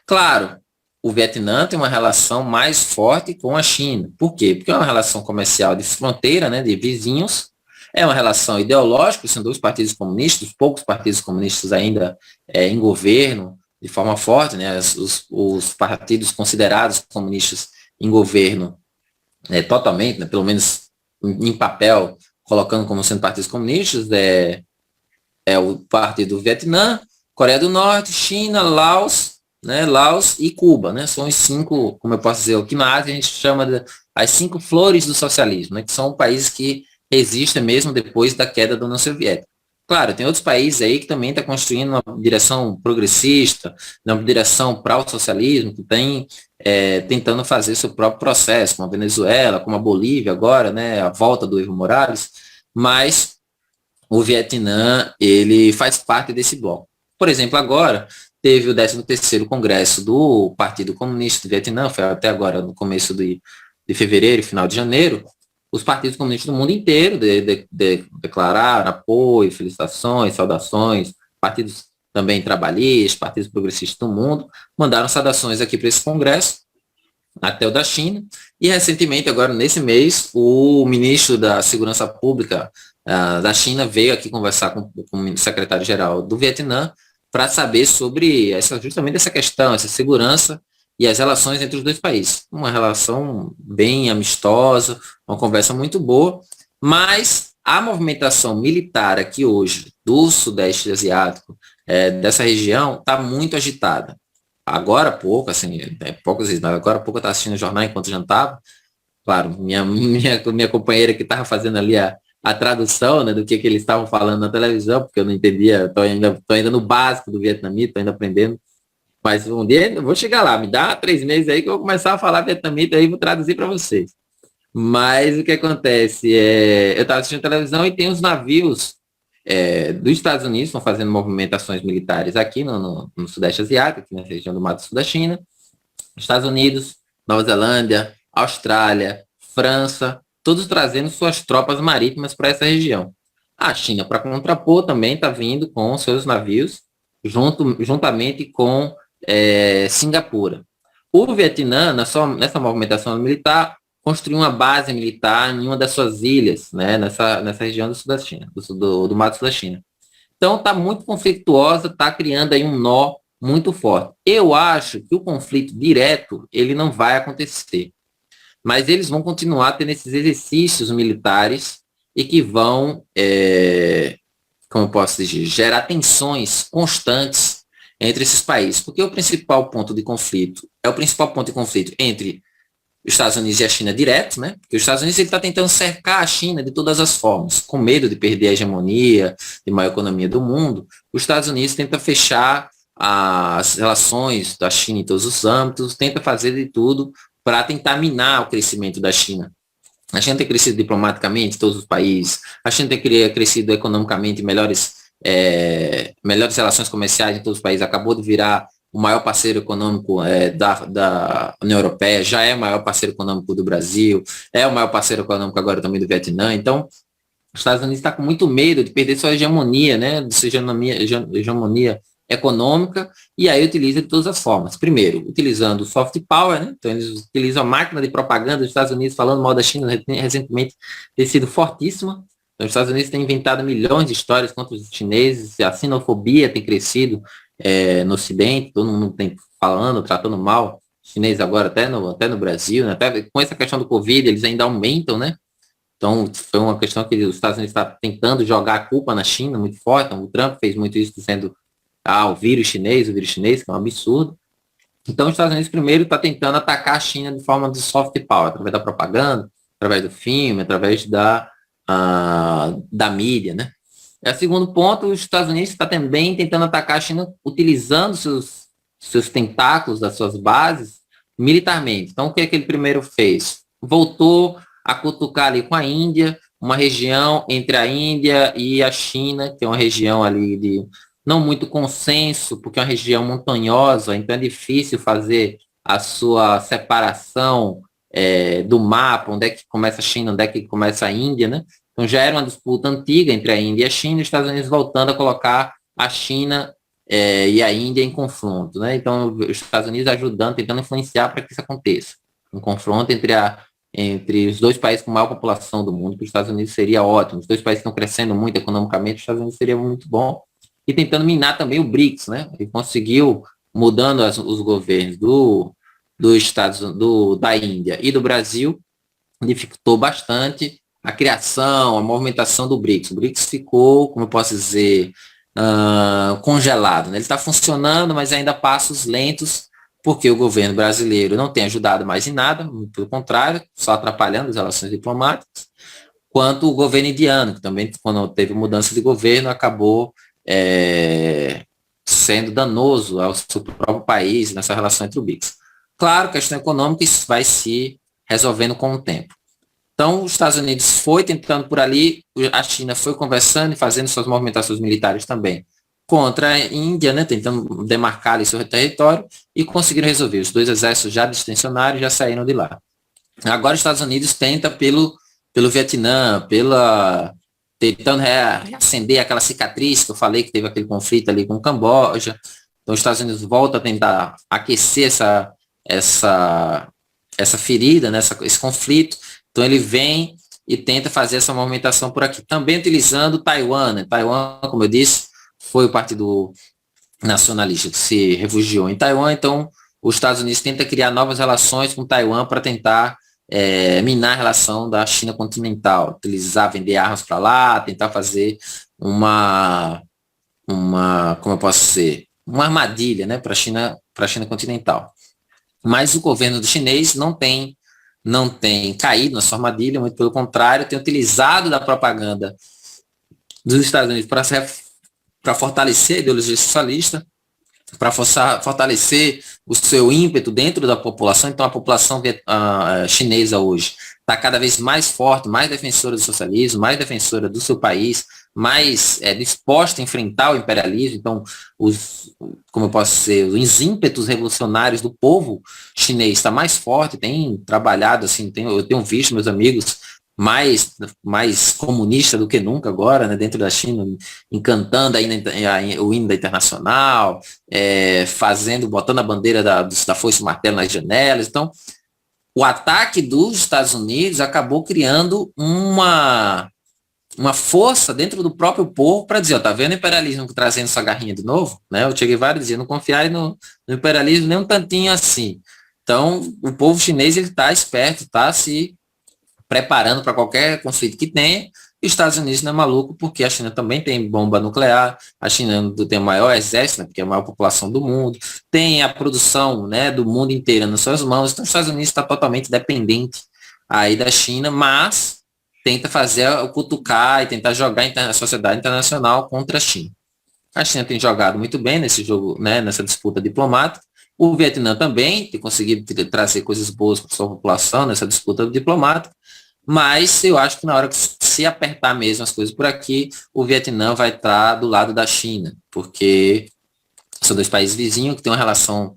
Claro, o Vietnã tem uma relação mais forte com a China. Por quê? Porque é uma relação comercial de fronteira, né, de vizinhos, é uma relação ideológica, são dois partidos comunistas, poucos partidos comunistas ainda em governo, de forma forte, né, os partidos considerados comunistas em governo totalmente, né, pelo menos em papel, colocando como sendo partidos comunistas, é o Partido do Vietnã, Coreia do Norte, China, Laos, né, Laos e Cuba, né, são os 5, como eu posso dizer, aqui na Ásia a gente chama as 5 flores do socialismo, né, que são países que existem mesmo depois da queda da União Soviética. Claro, tem outros países aí que também estão construindo uma direção progressista, uma direção para o socialismo, que tem tentando fazer seu próprio processo, como a Venezuela, como a Bolívia agora, né, a volta do Evo Morales, mas o Vietnã, ele faz parte desse bloco. Por exemplo, agora teve o 13º Congresso do Partido Comunista do Vietnã, foi até agora no começo de fevereiro, final de janeiro. Os partidos comunistas do mundo inteiro declararam apoio, felicitações, saudações, partidos também trabalhistas, partidos progressistas do mundo, mandaram saudações aqui para esse congresso. até o da China. E recentemente, agora nesse mês, o ministro da Segurança Pública da China veio aqui conversar com o secretário-geral do Vietnã para saber sobre justamente essa questão, essa segurança e as relações entre os dois países. Uma relação bem amistosa, uma conversa muito boa, mas a movimentação militar aqui hoje do Sudeste Asiático, dessa região, está muito agitada. Agora há pouco, assim, poucos dias, mas agora há pouco eu estava assistindo o jornal enquanto jantava. Claro, minha companheira que estava fazendo ali a tradução, né, do que eles estavam falando na televisão, porque eu não entendia, tô ainda no básico do vietnamita, estou ainda aprendendo. Mas um dia eu vou chegar lá, me dá 3 meses aí que eu vou começar a falar vietnamita aí e vou traduzir para vocês. Mas o que acontece? Eu estava assistindo televisão e tem os navios dos Estados Unidos estão fazendo movimentações militares aqui no Sudeste Asiático, aqui na região do Mato Sul da China. Estados Unidos, Nova Zelândia, Austrália, França, todos trazendo suas tropas marítimas para essa região. A China, para contrapor, também está vindo com seus navios, juntamente com Singapura. O Vietnã, nessa movimentação militar, construiu uma base militar em uma das suas ilhas, né, nessa região do sul da China, do Mato Sul da China. Então está muito conflituosa, está criando aí um nó muito forte. Eu acho que o conflito direto ele não vai acontecer, mas eles vão continuar tendo esses exercícios militares e que vão, como eu posso dizer, gerar tensões constantes entre esses países, porque o principal ponto de conflito entre os Estados Unidos e a China direto, né? Porque os Estados Unidos está tentando cercar a China de todas as formas, com medo de perder a hegemonia de maior economia do mundo. Os Estados Unidos tenta fechar as relações da China em todos os âmbitos, tenta fazer de tudo para tentar minar o crescimento da China. A China tem crescido diplomaticamente em todos os países, a China tem crescido economicamente, melhores relações comerciais em todos os países, acabou de virar o maior parceiro econômico da União Europeia, já é o maior parceiro econômico do Brasil, é o maior parceiro econômico agora também do Vietnã. Então, os Estados Unidos está com muito medo de perder sua hegemonia, né, de sua hegemonia econômica, e aí utiliza de todas as formas. Primeiro, utilizando o soft power, né, então eles utilizam a máquina de propaganda dos Estados Unidos, falando mal da China, recentemente tem sido fortíssima. Então, os Estados Unidos têm inventado milhões de histórias contra os chineses, a xenofobia tem crescido no Ocidente, todo mundo tem falando, tratando mal chinês agora até no Brasil, né? Até com essa questão do Covid, eles ainda aumentam, né? Então, foi uma questão que os Estados Unidos está tentando jogar a culpa na China muito forte. Então, o Trump fez muito isso, dizendo o vírus chinês, que é um absurdo. Então, os Estados Unidos primeiro está tentando atacar a China de forma de soft power, através da propaganda, através do filme, através da mídia, né? O segundo ponto, os Estados Unidos está também tentando atacar a China utilizando seus tentáculos das suas bases militarmente. Então, o que ele primeiro fez? Voltou a cutucar ali com a Índia, uma região entre a Índia e a China, que é uma região ali de não muito consenso, porque é uma região montanhosa, então é difícil fazer a sua separação do mapa, onde é que começa a China, onde é que começa a Índia, né? Então já era uma disputa antiga entre a Índia e a China, e os Estados Unidos voltando a colocar a China e a Índia em confronto, né? Então os Estados Unidos ajudando, tentando influenciar para que isso aconteça. Um confronto entre os dois países com maior população do mundo, que os Estados Unidos seria ótimo. Os dois países estão crescendo muito economicamente, os Estados Unidos seria muito bom. E tentando minar também o BRICS, né? Ele conseguiu, mudando os governos da Índia e do Brasil, dificultou bastante a criação, a movimentação do BRICS. O BRICS ficou, como eu posso dizer, congelado, né? Ele está funcionando, mas ainda a passos lentos, porque o governo brasileiro não tem ajudado mais em nada, pelo contrário, só atrapalhando as relações diplomáticas, quanto o governo indiano, que também, quando teve mudança de governo, acabou sendo danoso ao seu próprio país nessa relação entre o BRICS. Claro, questão econômica, isso vai se resolvendo com o tempo. Então, os Estados Unidos foi tentando por ali, a China foi conversando e fazendo suas movimentações militares também contra a Índia, né, tentando demarcar ali seu território, e conseguiram resolver. Os dois exércitos já distensionaram e já saíram de lá. Agora os Estados Unidos tenta pelo Vietnã, tentando reacender aquela cicatriz que eu falei, que teve aquele conflito ali com o Camboja. Então os Estados Unidos voltam a tentar aquecer essa essa ferida, né, esse conflito. Então ele vem e tenta fazer essa movimentação por aqui. Também utilizando Taiwan, né? Taiwan, como eu disse, foi o partido nacionalista que se refugiou em Taiwan, então os Estados Unidos tentam criar novas relações com Taiwan para tentar minar a relação da China continental, utilizar, vender armas para lá, tentar fazer como eu posso dizer, uma armadilha, né, para a China continental. Mas o governo do chinês não tem caído na sua armadilha, muito pelo contrário, tem utilizado da propaganda dos Estados Unidos para fortalecer a ideologia socialista, para fortalecer o seu ímpeto dentro da população. Então, a população chinesa hoje está cada vez mais forte, mais defensora do socialismo, mais defensora do seu país, mais disposta a enfrentar o imperialismo. Então, como eu posso dizer, os ímpetos revolucionários do povo chinês está mais forte, tem trabalhado, assim, eu tenho visto meus amigos mais comunista do que nunca agora, né, dentro da China, encantando o hino da Internacional, botando a bandeira da foice e martelo nas janelas. Então, o ataque dos Estados Unidos acabou criando uma força dentro do próprio povo para dizer, tá vendo o imperialismo trazendo sua garrinha de novo? Né? O Che Guevara dizia, não confiarem no imperialismo nem um tantinho assim. Então, o povo chinês está esperto, está se preparando para qualquer conflito que tenha. E os Estados Unidos não é maluco, porque a China também tem bomba nuclear, a China tem o maior exército, né, porque é a maior população do mundo, tem a produção, né, do mundo inteiro nas suas mãos. Então os Estados Unidos está totalmente dependente aí da China, mas tenta cutucar e tentar jogar a sociedade internacional contra a China. A China tem jogado muito bem nesse jogo, né, nessa disputa diplomática. O Vietnã também tem conseguido trazer coisas boas para a sua população nessa disputa diplomática. Mas eu acho que na hora que se apertar mesmo as coisas por aqui, o Vietnã vai estar do lado da China, porque são dois países vizinhos que têm uma relação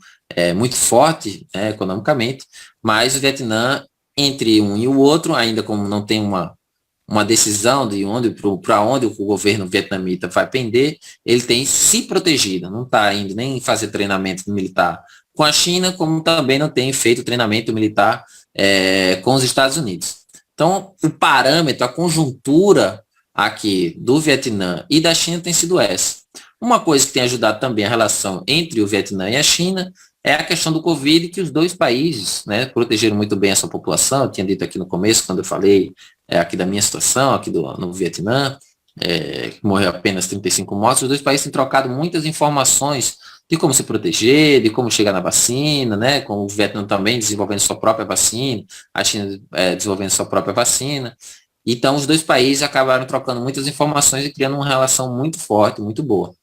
muito forte, né, economicamente, mas o Vietnã, entre um e o outro, ainda como não tem uma decisão de para onde o governo vietnamita vai pender, ele tem se protegido, não está indo nem fazer treinamento militar com a China, como também não tem feito treinamento militar com os Estados Unidos. Então, o parâmetro, a conjuntura aqui do Vietnã e da China tem sido essa. Uma coisa que tem ajudado também a relação entre o Vietnã e a China é a questão do Covid, que os dois países, né, protegeram muito bem a sua população. Eu tinha dito aqui no começo, quando eu falei aqui da minha situação, aqui no Vietnã, que morreu apenas 35 mortos. Os dois países têm trocado muitas informações de como se proteger, de como chegar na vacina, né, com o Vietnã também desenvolvendo sua própria vacina, a China desenvolvendo sua própria vacina. Então, os dois países acabaram trocando muitas informações e criando uma relação muito forte, muito boa.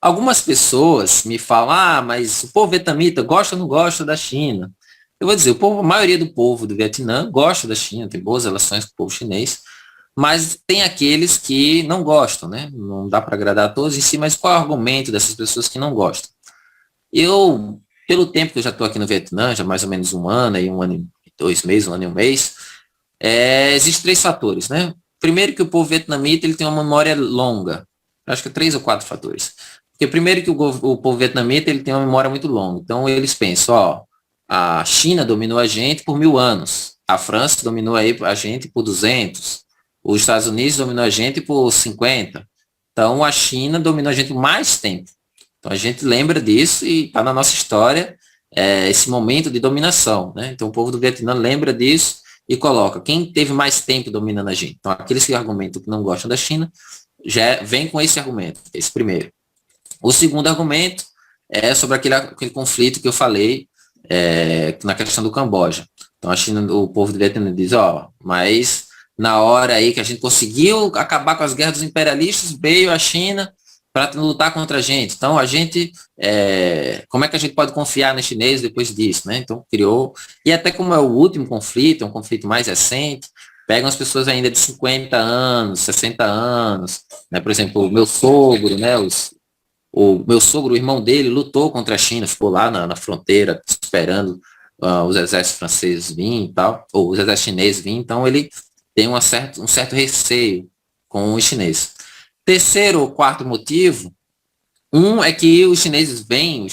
Algumas pessoas me falam, mas o povo vietnamita gosta ou não gosta da China? Eu vou dizer, a maioria do povo do Vietnã gosta da China, tem boas relações com o povo chinês, mas tem aqueles que não gostam, né? Não dá para agradar a todos em si, mas qual é o argumento dessas pessoas que não gostam? Eu, pelo tempo que eu já estou aqui no Vietnã, já mais ou menos um ano e 2 meses, 1 ano e 1 mês, existem 3 fatores, né? Primeiro que o povo vietnamita ele tem uma memória longa, acho que 3 ou 4 fatores. Porque primeiro que o povo vietnamita ele tem uma memória muito longa, então eles pensam, a China dominou a gente por 1000 anos, a França dominou a gente por 200, os Estados Unidos dominou a gente por 50, então a China dominou a gente por mais tempo. Então a gente lembra disso e está na nossa história esse momento de dominação, né? Então o povo do Vietnã lembra disso e coloca quem teve mais tempo dominando a gente. Então aqueles que argumentam que não gostam da China já vem com esse argumento, esse primeiro. O segundo argumento é sobre aquele conflito que eu falei na questão do Camboja. Então a China, o povo do Vietnã diz, mas na hora aí que a gente conseguiu acabar com as guerras dos imperialistas, veio a China para lutar contra a gente. Então a gente, como é que a gente pode confiar nos chineses depois disso, né? Então criou, e até como é o último conflito, é um conflito mais recente, pegam as pessoas ainda de 50 anos, 60 anos, né? Por exemplo, o meu sogro, né? O meu sogro, o irmão dele, lutou contra a China, ficou lá na fronteira esperando os exércitos franceses virem e tal, ou os exércitos chineses virem, então ele tem um certo receio com os chineses. Terceiro ou quarto motivo, é que os chineses têm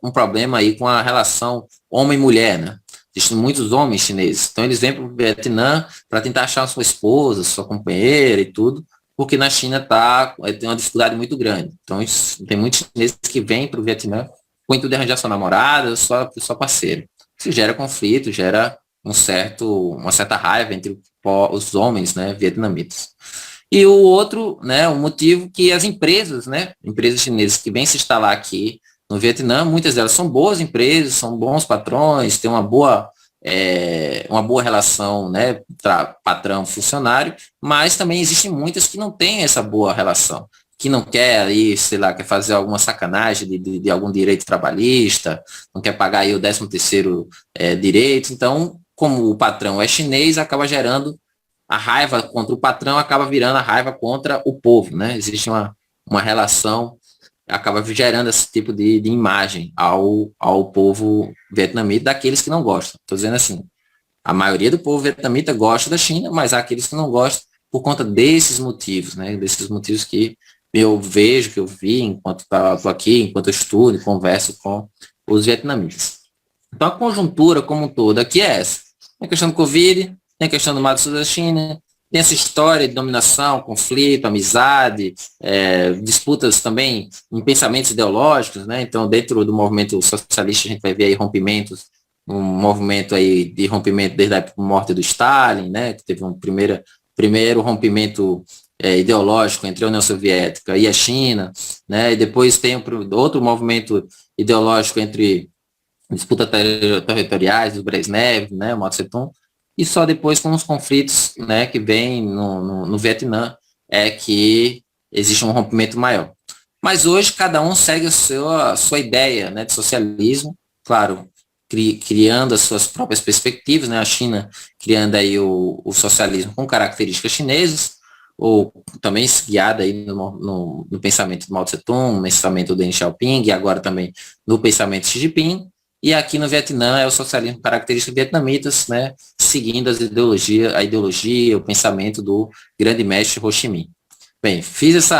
um problema aí com a relação homem-mulher, né? existem muitos homens chineses. Então, eles vêm para o Vietnã para tentar achar sua esposa, sua companheira e tudo, porque na China tem uma dificuldade muito grande. Então, tem muitos chineses que vêm para o Vietnã com o intuito de arranjar sua namorada, sua parceira. Isso gera conflito, gera uma certa raiva entre os homens, né, vietnamitas. E o outro, né, o motivo que as empresas, né, empresas chinesas que vêm se instalar aqui no Vietnã, muitas delas são boas empresas, são bons patrões, têm uma boa relação, né, patrão-funcionário, mas também existem muitas que não têm essa boa relação, que não quer aí, sei lá, quer fazer alguma sacanagem de algum direito trabalhista, não quer pagar aí o 13º direito. Então, como o patrão é chinês, acaba gerando a raiva contra o patrão, acaba virando a raiva contra o povo, né? Existe uma relação, acaba gerando esse tipo de imagem ao povo vietnamita, daqueles que não gostam. Estou dizendo assim, a maioria do povo vietnamita gosta da China, mas há aqueles que não gostam por conta desses motivos, né? Desses motivos que eu vejo, que eu vi enquanto estou aqui, enquanto eu estudo e converso com os vietnamitas. Então, a conjuntura como um todo aqui é essa. Tem a questão do Covid, tem a questão do Mao Tse da China, tem essa história de dominação, conflito, amizade, disputas também em pensamentos ideológicos, né? Então, dentro do movimento socialista, a gente vai ver aí rompimentos, um movimento aí de rompimento desde a morte do Stalin, né? Que teve um primeiro rompimento ideológico entre a União Soviética e a China, né? E depois tem outro movimento ideológico entre disputas territoriais do Brezhnev, né? O Mao Tse-tung, e só depois com os conflitos, né, que vem no Vietnã é que existe um rompimento maior. Mas hoje cada um segue a sua ideia, né, de socialismo, claro, criando as suas próprias perspectivas, né, a China criando aí o socialismo com características chinesas, ou também guiada aí no pensamento do Mao Tse-tung, no pensamento do Deng Xiaoping, e agora também no pensamento de Xi Jinping. E aqui no Vietnã é o socialismo característico vietnamitas, né, seguindo a ideologia, o pensamento do grande mestre Ho Chi Minh. Bem, fiz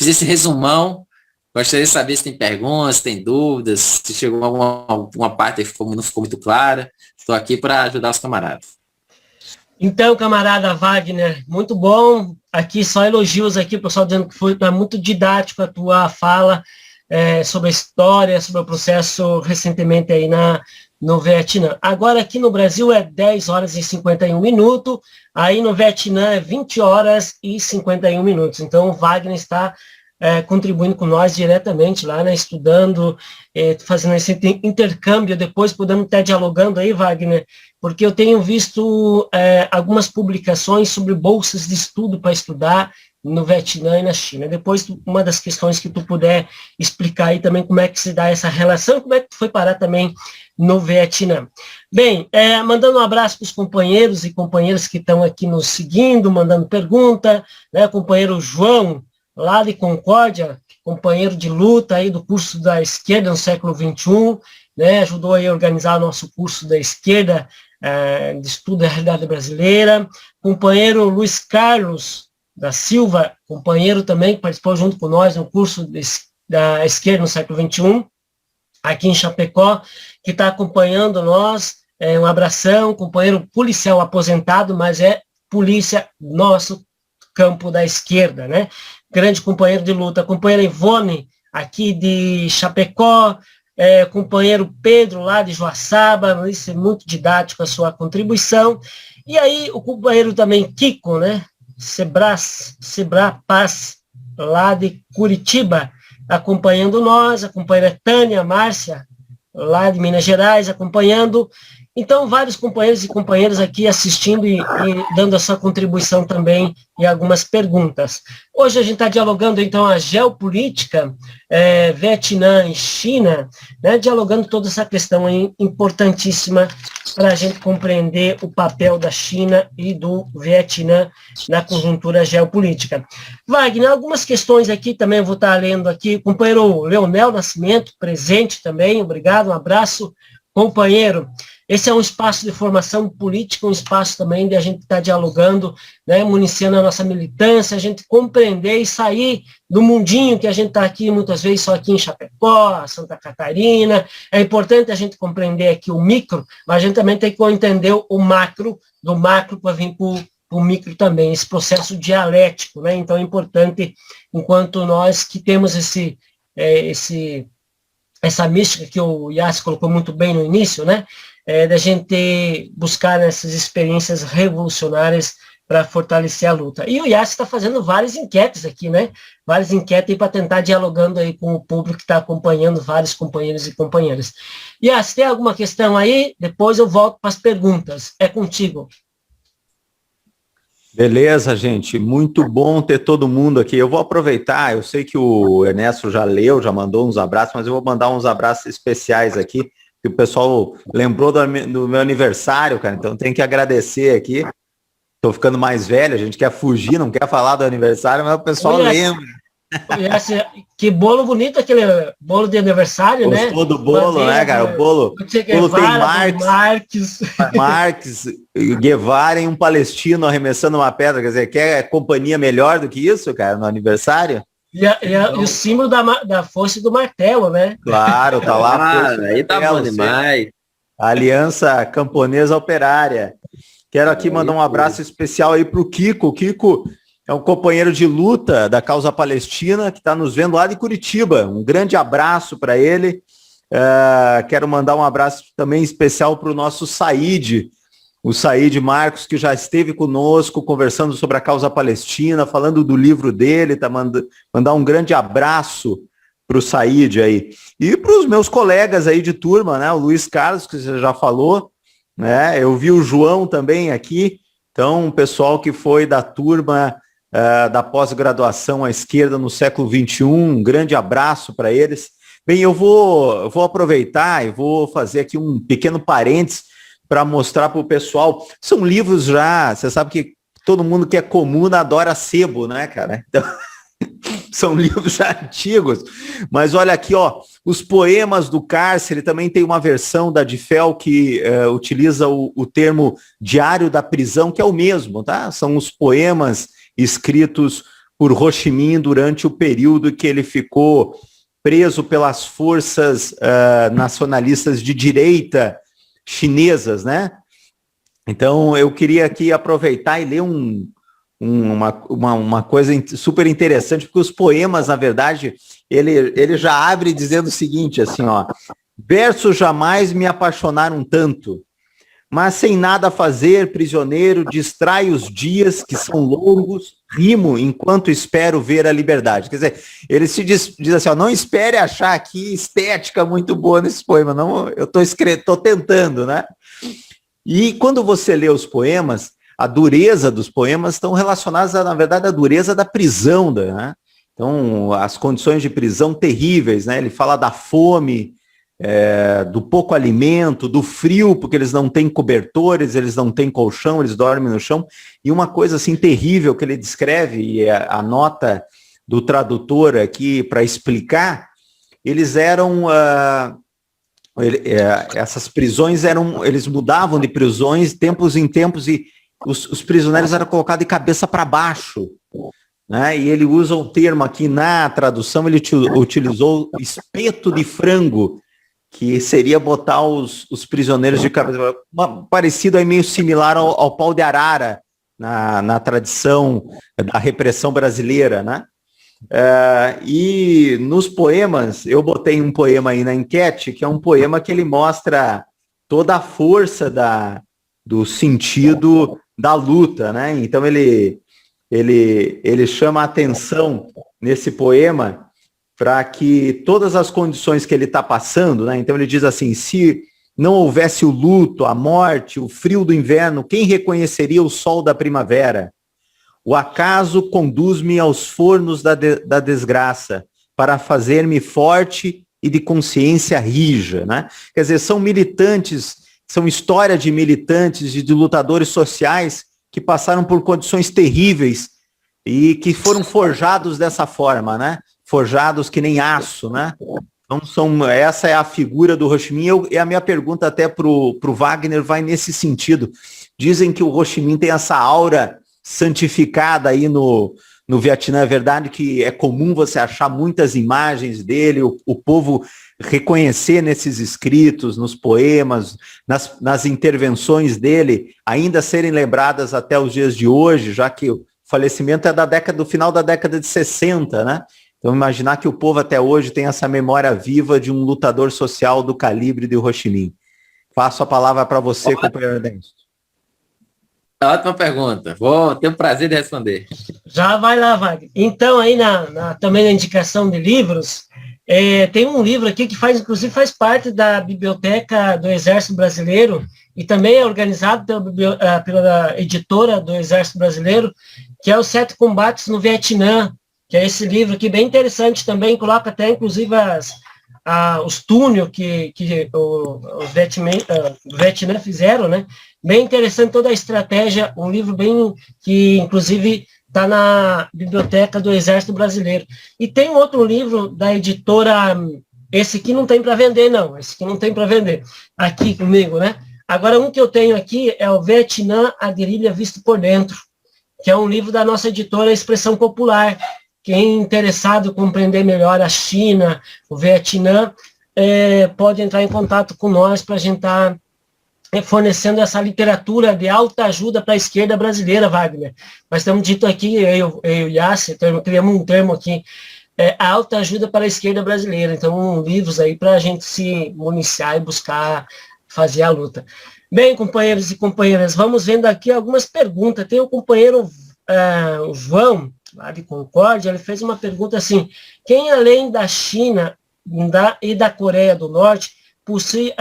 esse resumão. Gostaria de saber se tem perguntas, se tem dúvidas, se chegou alguma parte que não ficou muito clara. Estou aqui para ajudar os camaradas. Então, camarada Wagner, muito bom. Aqui só elogios aqui, o pessoal dizendo que foi muito didático a tua fala. Sobre a história, sobre o processo recentemente aí no Vietnã. Agora aqui no Brasil é 10 horas e 51 minutos, aí no Vietnã é 20 horas e 51 minutos. Então o Wagner está contribuindo com nós diretamente lá, né, estudando, fazendo esse intercâmbio, depois podemos estar dialogando aí, Wagner, porque eu tenho visto algumas publicações sobre bolsas de estudo para estudar no Vietnã e na China. Depois, uma das questões que tu puder explicar aí também como é que se dá essa relação, como é que tu foi parar também no Vietnã. Bem, mandando um abraço para os companheiros e companheiras que estão aqui nos seguindo, mandando pergunta, né, companheiro João, lá de Concórdia, companheiro de luta aí do curso da esquerda no século XXI, né, ajudou aí a organizar o nosso curso da esquerda, de estudo da realidade brasileira, companheiro Luiz Carlos da Silva, companheiro também que participou junto com nós no curso da esquerda no século XXI, aqui em Chapecó, que está acompanhando nós, um abração, companheiro policial aposentado, mas é polícia nosso campo da esquerda, né? Grande companheiro de luta, companheiro Ivone, aqui de Chapecó, companheiro Pedro, lá de Joaçaba, isso é muito didático a sua contribuição, e aí o companheiro também Kiko, né? Sebra Paz, lá de Curitiba, acompanhando nós, a companheira Tânia Márcia, lá de Minas Gerais, acompanhando. Então, vários companheiros e companheiras aqui assistindo e dando a sua contribuição também e algumas perguntas. Hoje a gente está dialogando, então, a geopolítica, Vietnã e China, né, dialogando toda essa questão aí, importantíssima para a gente compreender o papel da China e do Vietnã na conjuntura geopolítica. Wagner, algumas questões aqui também eu vou estar lendo aqui. O companheiro Leonel Nascimento, presente também, obrigado, um abraço. companheiro, esse é um espaço de formação política, um espaço também de a gente estar dialogando, né, municiando a nossa militância, a gente compreender e sair do mundinho que a gente está aqui, muitas vezes só aqui em Chapecó, Santa Catarina. É importante a gente compreender aqui o micro, mas a gente também tem que entender o macro, do macro para vir para o micro também, esse processo dialético, né? Então é importante, enquanto nós que temos essa mística que o Yassi colocou muito bem no início, né? Da gente buscar essas experiências revolucionárias para fortalecer a luta. E o Yassi está fazendo várias enquetes aqui, né? Várias enquetes para tentar dialogando aí com o público que está acompanhando, vários companheiros e companheiras. Yassi, tem alguma questão aí? Depois eu volto para as perguntas. É contigo. Beleza, gente. Muito bom ter todo mundo aqui. Eu vou aproveitar, eu sei que o Ernesto já leu, já mandou uns abraços, mas eu vou mandar uns abraços especiais aqui, que o pessoal lembrou do meu aniversário, cara, então tem que agradecer aqui. Tô ficando mais velho, a gente quer fugir, não quer falar do aniversário, mas o pessoal lembra. Que bolo bonito, aquele bolo de aniversário, Gostou, né? Gostou do bolo, né, cara? O bolo tem Marx, Guevara e um palestino arremessando uma pedra, quer dizer, quer companhia melhor do que isso, cara, no aniversário? E o símbolo da força do martelo, né? Claro, tá lá. Aí tá bom demais. Aliança Camponesa Operária. Quero aqui mandar um abraço especial aí pro Kiko. O Kiko é um companheiro de luta da causa palestina que está nos vendo lá de Curitiba. Um grande abraço para ele. Quero mandar um abraço também especial para o nosso Said, o Said Marcos, que já esteve conosco conversando sobre a causa palestina, falando do livro dele, mandar um grande abraço para o Said aí. E para os meus colegas aí de turma, né? O Luiz Carlos, que você já falou, né? Eu vi o João também aqui, então o pessoal que foi da turma da pós-graduação à esquerda no século XXI, um grande abraço para eles. Bem, eu vou aproveitar e vou fazer aqui um pequeno parênteses para mostrar para o pessoal. São livros já, você sabe que todo mundo que é comuna adora sebo, né, cara? Então, são livros já antigos. Mas olha aqui, ó, os poemas do cárcere, também tem uma versão da Difel que utiliza o termo diário da prisão, que é o mesmo, tá? São os poemas escritos por Ho Chi Minh durante o período que ele ficou preso pelas forças nacionalistas de direita chinesas, né? Então, eu queria aqui aproveitar e ler uma coisa super interessante, porque os poemas, na verdade, ele já abre dizendo o seguinte, assim, ó: versos jamais me apaixonaram tanto, mas sem nada a fazer, prisioneiro, distrai os dias que são longos, rimo enquanto espero ver a liberdade. Quer dizer, ele se diz assim, ó, não espere achar aqui estética muito boa nesse poema, não, eu tô tentando, né? E quando você lê os poemas, a dureza dos poemas estão relacionadas, na verdade, à dureza da prisão, né? Então, as condições de prisão terríveis, né? Ele fala da fome, do pouco alimento, do frio, porque eles não têm cobertores, eles não têm colchão, eles dormem no chão. E uma coisa assim terrível que ele descreve, e a nota do tradutor aqui para explicar, eles eram... essas prisões eles mudavam de prisões tempos em tempos e os prisioneiros eram colocados de cabeça para baixo, né? E ele usa um termo aqui na tradução, ele utilizou espeto de frango, que seria botar os prisioneiros de cabeça, parecido aí, meio similar ao pau de arara na tradição da repressão brasileira, né? E nos poemas, eu botei um poema aí na enquete, que é um poema que ele mostra toda a força do sentido da luta, né? Então ele chama a atenção nesse poema para que todas as condições que ele está passando, né? Então ele diz assim: se não houvesse o luto, a morte, o frio do inverno, quem reconheceria o sol da primavera? O acaso conduz-me aos fornos da desgraça, para fazer-me forte e de consciência rija, né? Quer dizer, são militantes, são história de militantes e de lutadores sociais que passaram por condições terríveis e que foram forjados dessa forma, né? Forjados que nem aço, né? Então, essa é a figura do Ho Chi Minh, e a minha pergunta até para o Wagner vai nesse sentido. Dizem que o Ho Chi Minh tem essa aura santificada aí no Vietnã. É verdade que é comum você achar muitas imagens dele, o povo reconhecer nesses escritos, nos poemas, nas intervenções dele, ainda serem lembradas até os dias de hoje, já que o falecimento é do final da década de 60, né? Então, imaginar que o povo até hoje tem essa memória viva de um lutador social do calibre de Ho Chi Minh. Passo a palavra para você, companheiro Ernesto. Ótima pergunta. Vou ter o prazer de responder. Já vai lá, Wagner. Então, aí também na indicação de livros, tem um livro aqui que inclusive faz parte da Biblioteca do Exército Brasileiro e também é organizado pela editora do Exército Brasileiro, que é Os 7 Combates no Vietnã, que é esse livro aqui, bem interessante também, coloca até, inclusive, os túneis que os Vietnã fizeram, né? Bem interessante toda a estratégia, um livro que, inclusive, está na Biblioteca do Exército Brasileiro. E tem um outro livro da editora, esse aqui não tem para vender, não, esse aqui não tem para vender, aqui comigo, né? Agora, um que eu tenho aqui é o Vietnã, a Guerrilha Visto por Dentro, que é um livro da nossa editora Expressão Popular. Quem é interessado em compreender melhor a China, o Vietnã, pode entrar em contato com nós para a gente estar fornecendo essa literatura de alta ajuda para a esquerda brasileira, Wagner. Nós estamos dito aqui, eu e o Yasser, criamos um termo aqui, alta ajuda para a esquerda brasileira. Então, livros aí para a gente se municiar e buscar fazer a luta. Bem, companheiros e companheiras, vamos vendo aqui algumas perguntas. Tem o companheiro o João, lá de Concórdia, ele fez uma pergunta assim: quem além da China e da Coreia do Norte possui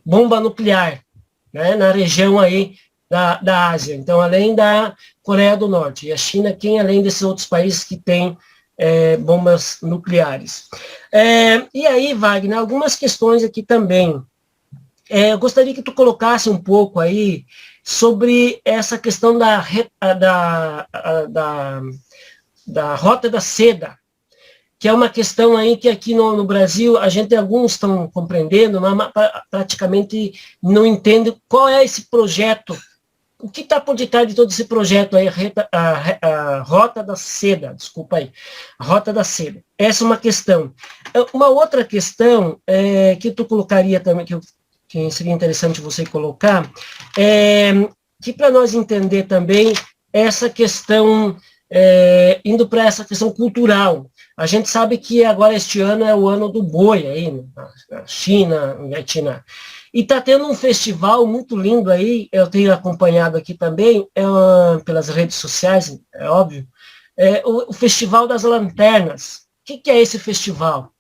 bomba nuclear, né, na região aí da Ásia? Então, além da Coreia do Norte e a China, quem além desses outros países que têm bombas nucleares? E aí, Wagner, algumas questões aqui também. Eu gostaria que tu colocasse um pouco aí sobre essa questão da Rota da Seda, que é uma questão aí que aqui no Brasil alguns estão compreendendo, mas praticamente não entendem qual é esse projeto, o que está por detrás de todo esse projeto aí, a Rota da Seda, desculpa aí, a Rota da Seda. Essa é uma questão. Uma outra questão que tu colocaria também, que seria interessante você colocar, que para nós entender também essa questão, indo para essa questão cultural. A gente sabe que agora este ano é o ano do boi aí, na China, no Vietnã. E está tendo um festival muito lindo aí, eu tenho acompanhado aqui também, pelas redes sociais, é óbvio, o Festival das Lanternas. O que é esse festival?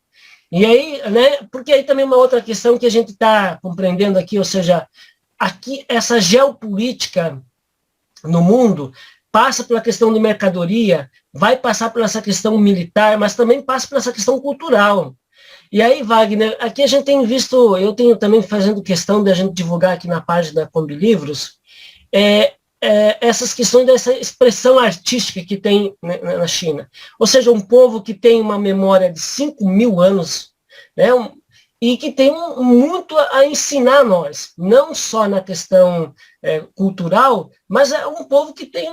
E aí, né, porque aí também uma outra questão que a gente está compreendendo aqui, ou seja, aqui essa geopolítica no mundo passa pela questão de mercadoria, vai passar por essa questão militar, mas também passa por essa questão cultural. E aí, Wagner, aqui a gente tem visto, eu tenho também fazendo questão de a gente divulgar aqui na página da Kombi Livros, essas questões dessa expressão artística que tem na China. Ou seja, um povo que tem uma memória de 5.000 anos, né, e que tem muito a ensinar a nós, não só na questão cultural, mas é um povo que tem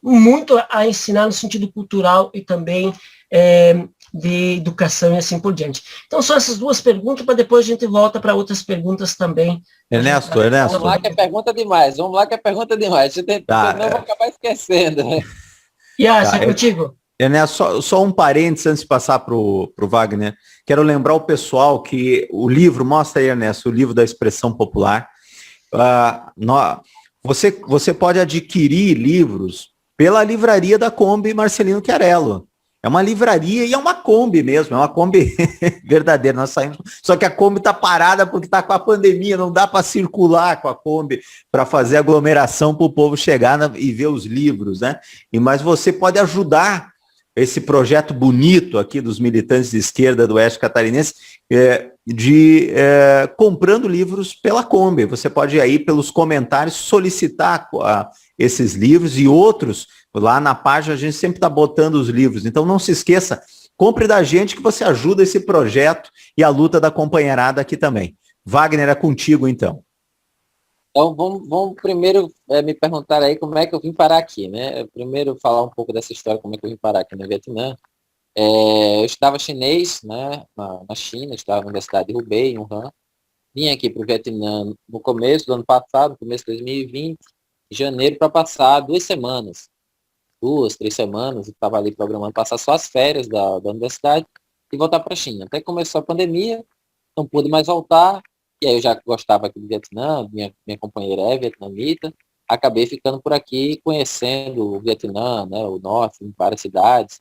muito a ensinar no sentido cultural e também de educação e assim por diante. Então, são essas duas perguntas, para depois a gente volta para outras perguntas também. Ernesto. Vamos lá que é pergunta demais. Senão eu vou acabar esquecendo. É contigo. Ernesto, só um parênteses antes de passar para o Wagner. Quero lembrar o pessoal que o livro, mostra aí, Ernesto, o livro da Expressão Popular. Você pode adquirir livros pela livraria da Kombi Marcelino Chiarello. É uma livraria e é uma Kombi mesmo, é uma Kombi verdadeira. Nós saímos, só que a Kombi está parada porque está com a pandemia, não dá para circular com a Kombi para fazer aglomeração para o povo chegar e ver os livros, né? Mas você pode ajudar esse projeto bonito aqui dos militantes de esquerda do Oeste Catarinense, comprando livros pela Kombi. Você pode ir aí pelos comentários solicitar esses livros e outros. Lá na página a gente sempre está botando os livros. Então não se esqueça, compre da gente que você ajuda esse projeto e a luta da companheirada aqui também. Wagner, é contigo então. Então, vamos primeiro me perguntar aí como é que eu vim parar aqui, né? Primeiro falar um pouco dessa história, como é que eu vim parar aqui no Vietnã. Eu estudava chinês, né, na China, estava na Universidade de Hubei, em Wuhan. Vim aqui para o Vietnã no começo do ano passado, no começo de 2020, em janeiro, para passar 2 semanas, 3 semanas, e estava ali programando passar só as férias da universidade e voltar para a China. Até que começou a pandemia, não pude mais voltar, e aí eu já gostava aqui do Vietnã, minha companheira é vietnamita, acabei ficando por aqui, conhecendo o Vietnã, né, o norte, em várias cidades.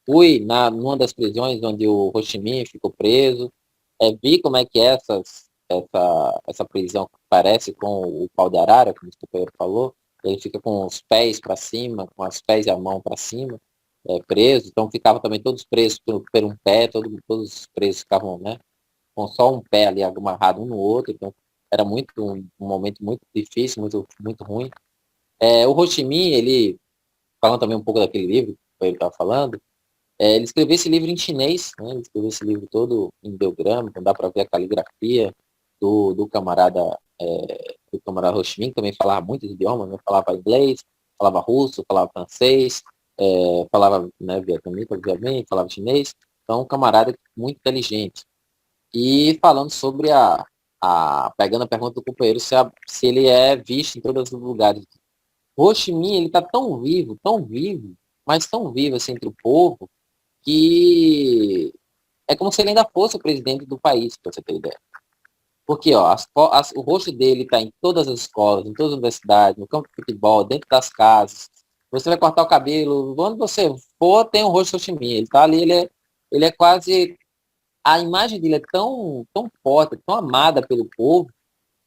Fui numa das prisões onde o Ho Chi Minh ficou preso, vi como é que é essa prisão que parece com o pau de arara, como o companheiro falou. Ele fica com os pés para cima, com os pés e a mão para cima, preso. Então ficava também todos presos por um pé, todos os presos ficavam, né, com só um pé ali amarrado um no outro. Então era um momento muito difícil, muito, muito ruim. O Ho Chi Minh, ele, falando também um pouco daquele livro que ele estava falando, ele escreveu esse livro em chinês, né? Ele escreveu esse livro todo em ideograma, então dá para ver a caligrafia do camarada Ho Chi Minh, que também falava muitos idiomas, né? Falava inglês, falava russo, falava francês, falava, né, vietnamita, obviamente, falava chinês. Então, um camarada muito inteligente. E falando sobre pegando a pergunta do companheiro, se ele é visto em todos os lugares. Ho Chi Minh, ele está tão vivo, mas tão vivo assim entre o povo, que é como se ele ainda fosse o presidente do país, para você ter ideia. Porque ó, o rosto dele está em todas as escolas, em todas as universidades, no campo de futebol, dentro das casas. Você vai cortar o cabelo, onde você for, tem um rosto de Ho Chi Minh. Ele está ali, ele é quase... A imagem dele é tão forte, tão amada pelo povo,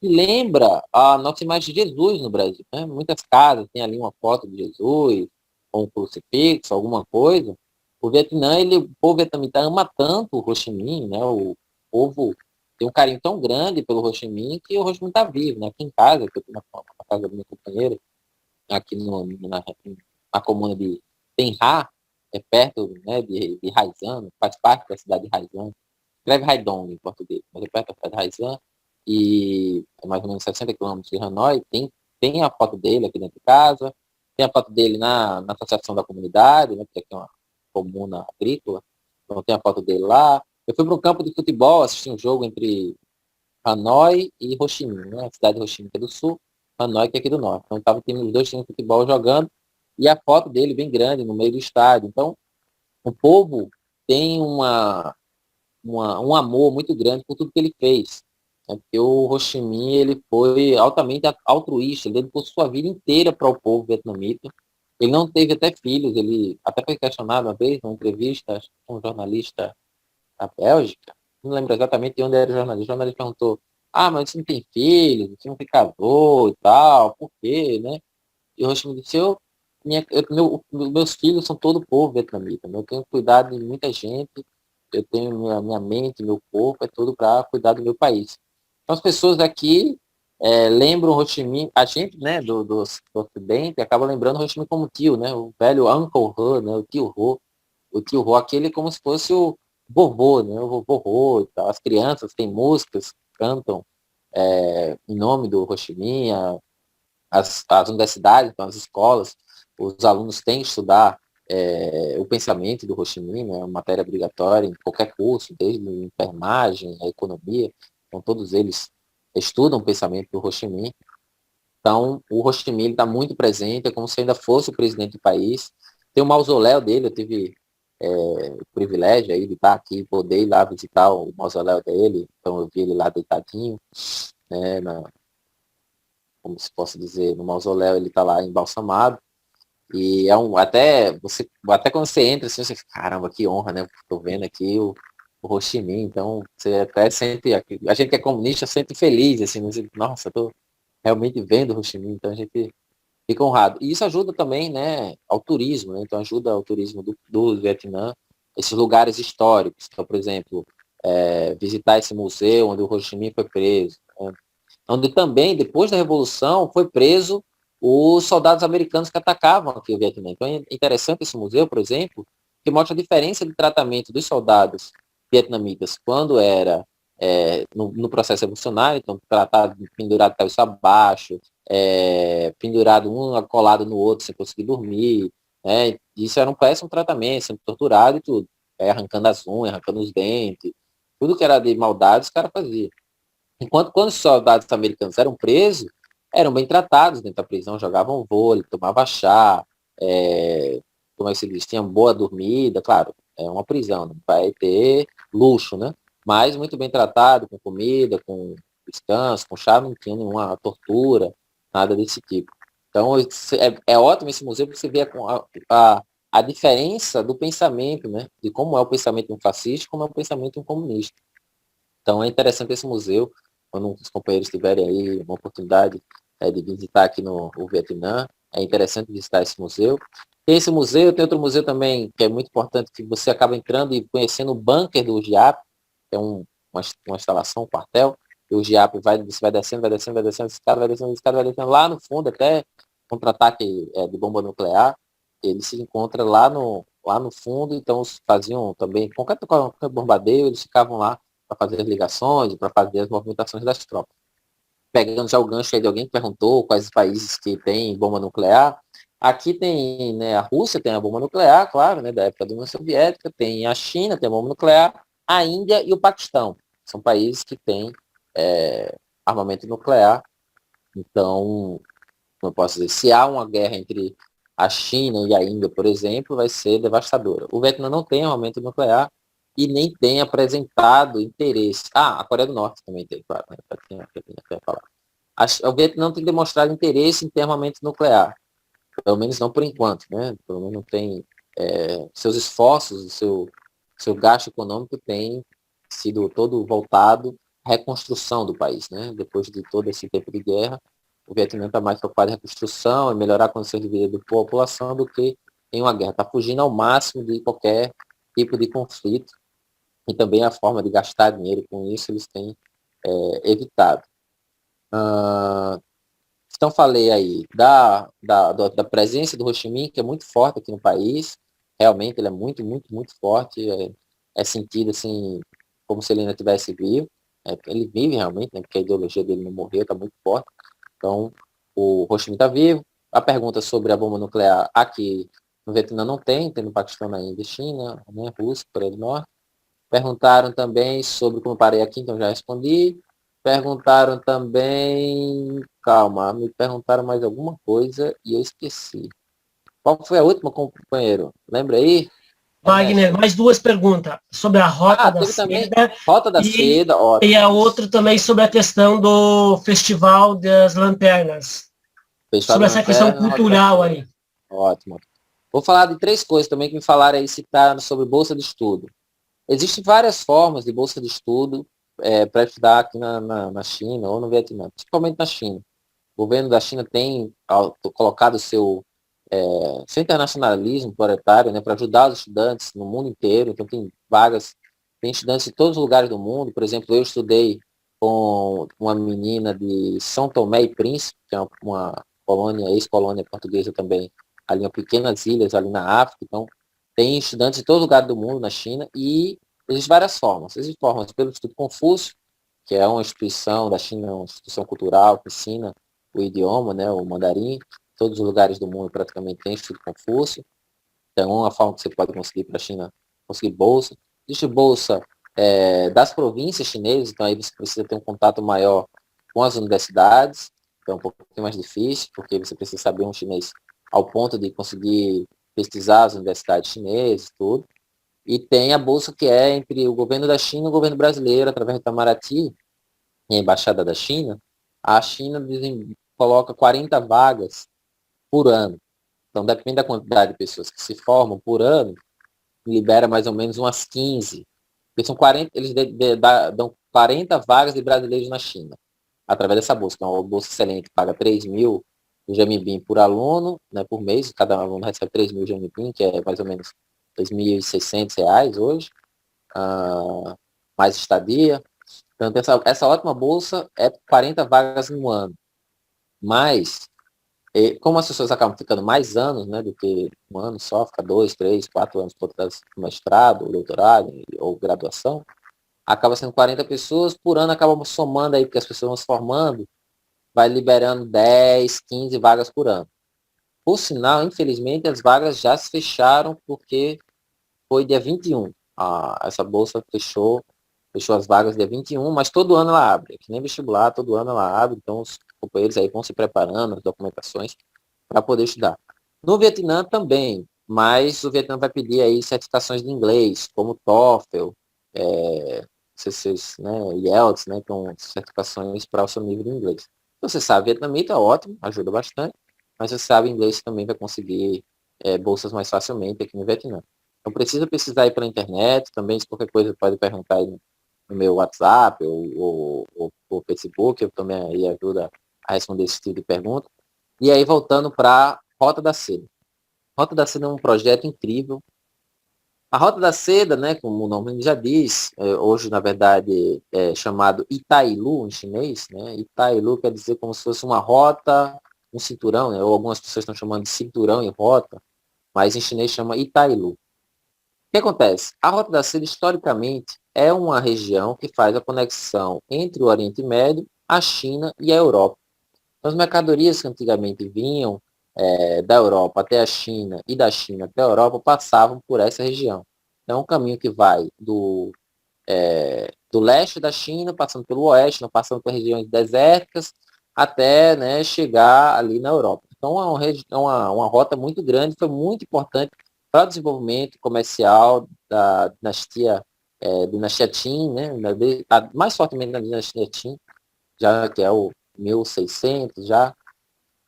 que lembra a nossa imagem de Jesus no Brasil. Né? Muitas casas tem ali uma foto de Jesus, ou um crucifixo, alguma coisa. O Vietnã, o povo vietnamita ama tanto o Ho Chi Minh, né? O povo tem um carinho tão grande pelo Ho Chi Minh que o Ho Chi Minh está vivo, né? Aqui em casa, que eu estou na casa da minha companheira, aqui na comuna de Ten Ha, perto, né, de Haizan, faz parte da cidade de Haizan. Escreve Haidong em português, mas é perto da cidade de Haizan, e é mais ou menos 60 quilômetros de Hanoi. Tem a foto dele aqui dentro de casa, tem a foto dele na associação da comunidade, né, porque aqui é uma comuna agrícola, então tem a foto dele lá. Eu fui para um campo de futebol, assisti um jogo entre Hanoi e Ho Chi Minh, né, a cidade de Ho Chi Minh, que é do sul, Hanoi, que é aqui do norte. Então estava os dois times de futebol jogando, e a foto dele bem grande no meio do estádio. Então o povo tem um amor muito grande por tudo que ele fez. Né? Porque o Ho Chi Minh, ele foi altamente altruísta, ele dedicou sua vida inteira para o povo vietnamita. Ele não teve até filhos, ele até foi questionado uma vez, numa entrevista com um jornalista da Bélgica, não lembro exatamente de onde era o jornalista. O jornalista perguntou: mas você não tem filhos, você não tem casou e tal, por quê, né? E o Ho Chi Minh disse: meus filhos são todo o povo vietnamita, né? Eu tenho cuidado de muita gente, eu tenho minha mente, meu corpo, é tudo para cuidar do meu país. Então, as pessoas aqui lembram o Ho Chi Minh, a gente, né, do Ocidente, acaba lembrando o Ho Chi Minh como tio, né, o velho Uncle Ho, né, o tio Ho, aquele como se fosse o vovô, né, o vovô Ho e tal. As crianças têm músicas, cantam em nome do Ho Chi Minh, as universidades, então, as escolas, os alunos têm que estudar o pensamento do Ho Chi Minh, né, é uma matéria obrigatória em qualquer curso, desde a enfermagem, a economia, então todos eles estudam o pensamento do Ho Chi Minh. Então, o Ho Chi Minh está muito presente, é como se ainda fosse o presidente do país. Tem o mausoléu dele, eu tive o privilégio aí de estar aqui, poder ir lá visitar o mausoléu dele, então eu vi ele lá deitadinho, né, como se posso dizer, no mausoléu ele está lá embalsamado. E até quando você entra, assim, você fica, caramba, que honra, né? Tô vendo aqui o Ho Chi Minh, então você até sente, a gente que é comunista sente feliz, assim, nossa, eu tô realmente vendo o Ho Chi Minh, então a gente fica honrado. E isso ajuda também, né, ao turismo, né? Então ajuda ao turismo do Vietnã, esses lugares históricos. Então, por exemplo, visitar esse museu onde o Ho Chi Minh foi preso, né? Onde também, depois da Revolução, foi preso os soldados americanos que atacavam aqui o Vietnã. Então é interessante esse museu, por exemplo, que mostra a diferença de tratamento dos soldados vietnamitas quando era no processo revolucionário, então tratado pendurado cabeça abaixo, pendurado um colado no outro sem conseguir dormir, né? Isso era um péssimo tratamento, sendo torturado e tudo, arrancando as unhas, arrancando os dentes, tudo que era de maldade os caras faziam. Enquanto quando os soldados americanos eram presos, eram bem tratados dentro da prisão, jogavam vôlei, tomavam chá, como é que se diz, tinham boa dormida, claro, é uma prisão, não vai ter luxo, né? Mas muito bem tratado, com comida, com descanso, com chá, não tinha nenhuma tortura, nada desse tipo. Então, é ótimo esse museu porque você vê a diferença do pensamento, né? De como é o pensamento de um fascista e como é o pensamento de um comunista. Então, é interessante esse museu, quando os companheiros tiverem aí uma oportunidade de visitar aqui no Vietnã, é interessante visitar esse museu. Tem esse museu, tem outro museu também, que é muito importante, que você acaba entrando e conhecendo o bunker do GIAP, que é uma instalação, um quartel, e o GIAP você vai descendo, vai descendo, vai descendo, escada, vai descendo, escada, vai descendo lá no fundo, até contra-ataque de bomba nuclear, ele se encontra lá no fundo, então faziam também, qualquer bombardeio, eles ficavam lá para fazer as ligações, para fazer as movimentações das tropas. Pegando já o gancho aí de alguém que perguntou quais países que têm bomba nuclear, aqui tem, né, a Rússia tem a bomba nuclear, claro, né, da época da União Soviética, tem a China, tem a bomba nuclear, a Índia e o Paquistão. São países que têm armamento nuclear. Então, como eu posso dizer, se há uma guerra entre a China e a Índia, por exemplo, vai ser devastadora. O Vietnã não tem armamento nuclear e nem tem apresentado interesse. A Coreia do Norte também tem, claro, né? O Vietnã tem demonstrado interesse em ter armamento nuclear, pelo menos não por enquanto, né? Pelo menos não tem seus esforços, seu gasto econômico tem sido todo voltado à reconstrução do país, né? Depois de todo esse tempo de guerra, o Vietnã está mais preocupado em reconstrução e melhorar a condição de vida da população do que em uma guerra. Está fugindo ao máximo de qualquer tipo de conflito e também a forma de gastar dinheiro com isso eles têm evitado. Então falei aí da presença do Ho Chi Minh, que é muito forte aqui no país, realmente ele é muito, muito, muito forte, sentido assim, como se ele ainda estivesse vivo, ele vive realmente, né, porque a ideologia dele não morreu, está muito forte, então o Ho Chi Minh está vivo. A pergunta sobre a bomba nuclear aqui no Vietnã não tem no Paquistão, na Índia, China, né, Rússia, Coreia do Norte. Perguntaram também sobre como parei aqui, então já respondi. Perguntaram também. Calma, me perguntaram mais alguma coisa e eu esqueci. Qual foi a última, companheiro? Lembra aí? Wagner, mais duas perguntas sobre a Rota da Teve também Seda Rota da Seda, e ótimo. a outra também sobre a questão do Festival das Lanternas. Festival Sobre da essa questão Lanterna, Rota da cultural Seda. aí. Ótimo. Vou falar de 3 coisas também que me falaram aí, citaram sobre bolsa de estudo. Existem várias formas de bolsa de estudo para estudar aqui na China ou no Vietnã, principalmente na China. O governo da China tem colocado seu internacionalismo planetário, né, para ajudar os estudantes no mundo inteiro. Então tem vagas, tem estudantes de todos os lugares do mundo. Por exemplo, eu estudei com uma menina de São Tomé e Príncipe, que é uma colônia, ex-colônia portuguesa também, ali em pequenas ilhas ali na África. Então tem estudantes de todo lugar do mundo na China e existem várias formas. Existem formas pelo Instituto Confúcio, que é uma instituição da China, uma instituição cultural que ensina o idioma, né, o mandarim. Todos os lugares do mundo praticamente tem Instituto Confúcio. Então, é uma forma que você pode conseguir para a China, conseguir bolsa. Existe bolsa das províncias chinesas, então aí você precisa ter um contato maior com as universidades, então é um pouquinho mais difícil, porque você precisa saber um chinês ao ponto de conseguir pesquisar as universidades chinesas e tudo. E tem a bolsa que é entre o governo da China e o governo brasileiro, através do Itamaraty, e a Embaixada da China. A China coloca 40 vagas por ano. Então, depende da quantidade de pessoas que se formam por ano, libera mais ou menos umas 15. Porque são 40, eles dão 40 vagas de brasileiros na China, através dessa bolsa. Então, a bolsa excelente paga 3 mil de Jamibim por aluno, né, por mês. Cada aluno recebe 3 mil de Jamibim, que é mais ou menos R$ 2.600 hoje, mais estadia. Então, essa ótima bolsa é 40 vagas no ano. Mas E como as pessoas acabam ficando mais anos, né, do que um ano só, fica 2, 3, 4 anos por mestrado, doutorado ou graduação, acaba sendo 40 pessoas, por ano acaba somando aí, porque as pessoas vão se formando, vai liberando 10, 15 vagas por ano. Por sinal, infelizmente, as vagas já se fecharam porque foi dia 21. Essa bolsa fechou as vagas dia 21, mas todo ano ela abre, que nem vestibular, todo ano ela abre, então os companheiros aí vão se preparando, as documentações, para poder estudar. No Vietnã também, mas o Vietnã vai pedir aí certificações de inglês, como TOEFL, CCs, né, IELTS, né, com certificações para o seu nível de inglês. Se você sabe vietnamita, ótimo, ajuda bastante, mas se você sabe inglês, também vai conseguir bolsas mais facilmente aqui no Vietnã. Então precisa pesquisar aí pela internet, também se qualquer coisa pode perguntar aí no meu WhatsApp ou Facebook, eu também aí ajuda a responder esse tipo de pergunta. E aí voltando para Rota da Seda. Rota da Seda é um projeto incrível. A Rota da Seda, né, como o nome já diz, hoje na verdade é chamado Itailu em chinês, né? Itailu quer dizer como se fosse uma rota, um cinturão, né? Ou algumas pessoas estão chamando de cinturão e rota, mas em chinês chama Itailu. O que acontece? A Rota da Seda, historicamente, é uma região que faz a conexão entre o Oriente Médio, a China e a Europa. Então, as mercadorias que antigamente vinham da Europa até a China e da China até a Europa passavam por essa região. Então, é um caminho que vai do leste da China, passando pelo oeste, passando por regiões desérticas, até, né, chegar ali na Europa. Então, é uma rota muito grande, foi muito importante para o desenvolvimento comercial da dinastia Qin, né, mais fortemente na dinastia Qin, já que é o 1600 já,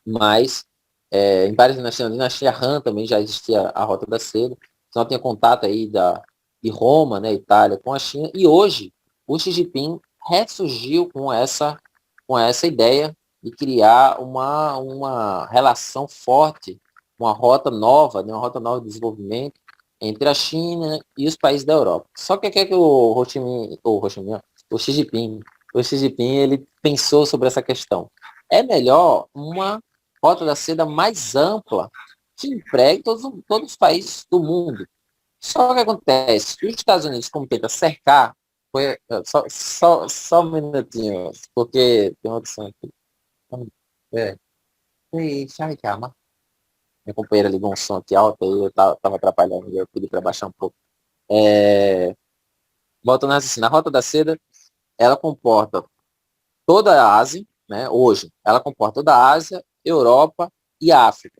mas em várias dinastias, na dinastia Han também já existia a Rota da Seda, então tinha contato aí de Roma, né, Itália, com a China, e hoje o Xi Jinping ressurgiu com essa ideia de criar uma relação forte, uma rota nova, né, uma rota nova de desenvolvimento entre a China e os países da Europa. Só que o que é que o Xi Jinping, ele pensou sobre essa questão? É melhor uma Rota da Seda mais ampla que empregue todos os países do mundo. Só que acontece, os Estados Unidos, como tenta cercar, só um minutinho, porque tem uma opção aqui. É. Minha companheira ligou um som aqui alto, aí eu tava atrapalhando, eu pedi para baixar um pouco. Voltando a raciocínio, a Rota da Seda, ela comporta toda a Ásia, né, hoje, ela comporta toda a Ásia, Europa e África.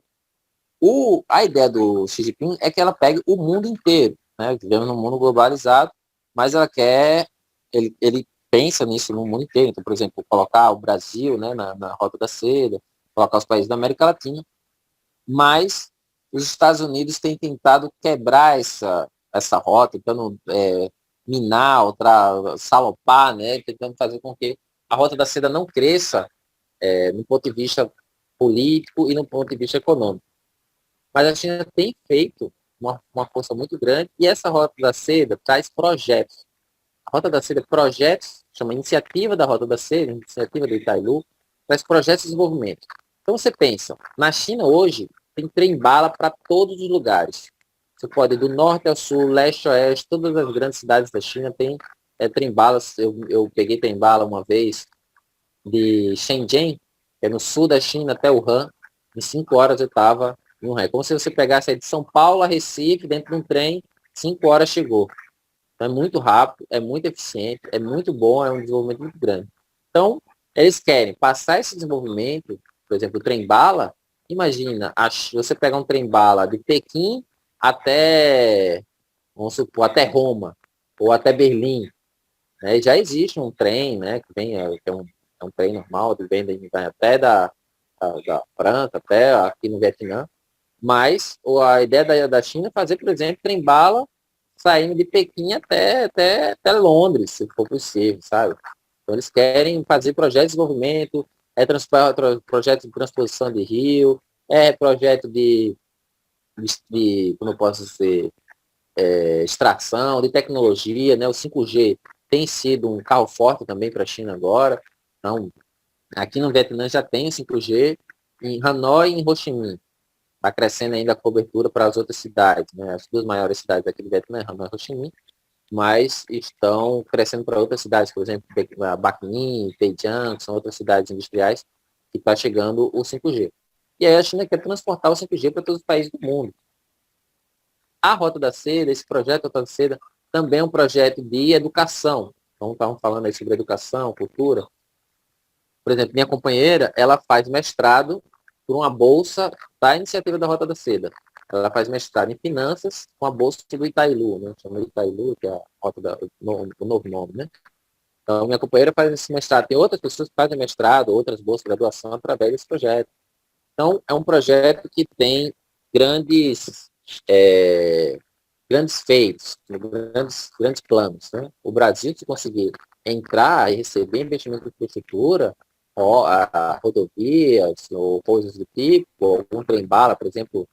A ideia do Xi Jinping é que ela pegue o mundo inteiro, né? Vivemos num mundo globalizado, mas ele pensa nisso no mundo inteiro. Então, por exemplo, colocar o Brasil, né, na Rota da Seda, colocar os países da América Latina, mas os Estados Unidos têm tentado quebrar essa rota, tentando minar, salopar, né, tentando fazer com que a Rota da Seda não cresça no ponto de vista político e no ponto de vista econômico. Mas a China tem feito uma força muito grande e essa Rota da Seda traz projetos. A Rota da Seda, projetos, chama Iniciativa da Rota da Seda, Iniciativa do Itailu, traz projetos de desenvolvimento. Então você pensa, na China hoje tem trem-bala para todos os lugares. Você pode ir do norte ao sul, leste a oeste, todas as grandes cidades da China tem trem-balas. Eu peguei trem-bala uma vez de Shenzhen, que é no sul da China, até Wuhan. Em 5 horas eu estava em Wuhan. É como se você pegasse aí de São Paulo a Recife, dentro de um trem, 5 horas chegou. Então é muito rápido, é muito eficiente, é muito bom, é um desenvolvimento muito grande. Então, eles querem passar esse desenvolvimento, por exemplo, o trem-bala. Imagina, você pegar um trem-bala de Pequim até, vamos supor, até Roma, ou até Berlim. Né? Já existe um trem, né, que é um trem normal, que vem até da França, até aqui no Vietnã. Mas a ideia da China é fazer, por exemplo, trem-bala saindo de Pequim até Londres, se for possível, sabe? Então, eles querem fazer projetos de desenvolvimento, projeto de transposição de rio, projeto como eu posso dizer, extração, de tecnologia, né? O 5G tem sido um carro forte também para a China agora. Então, aqui no Vietnã já tem o 5G, em Hanoi e em Ho Chi Minh. Está crescendo ainda a cobertura para as outras cidades, né? As duas maiores cidades aqui do Vietnã, Hanoi e Ho Chi Minh, mas estão crescendo para outras cidades, por exemplo, Bac Ninh, Peiyang, são outras cidades industriais que está chegando o 5G. E aí a China quer transportar o 5G para todos os países do mundo. A Rota da Seda, esse projeto Rota da Seda, também é um projeto de educação. Então, estamos falando aí sobre educação, cultura. Por exemplo, minha companheira, ela faz mestrado por uma bolsa da iniciativa da Rota da Seda. Ela faz mestrado em finanças com a bolsa do Itailu, né? Chama de Itailu, que é a Rota o novo nome, né? Então, minha companheira faz esse mestrado. Tem outras pessoas que fazem mestrado, outras bolsas de graduação através desse projeto. Então, é um projeto que tem grandes feitos, grandes planos, né? O Brasil, se conseguir entrar e receber investimento de infraestrutura, a rodovias, ou coisas do tipo, ou algum trem-bala, por exemplo,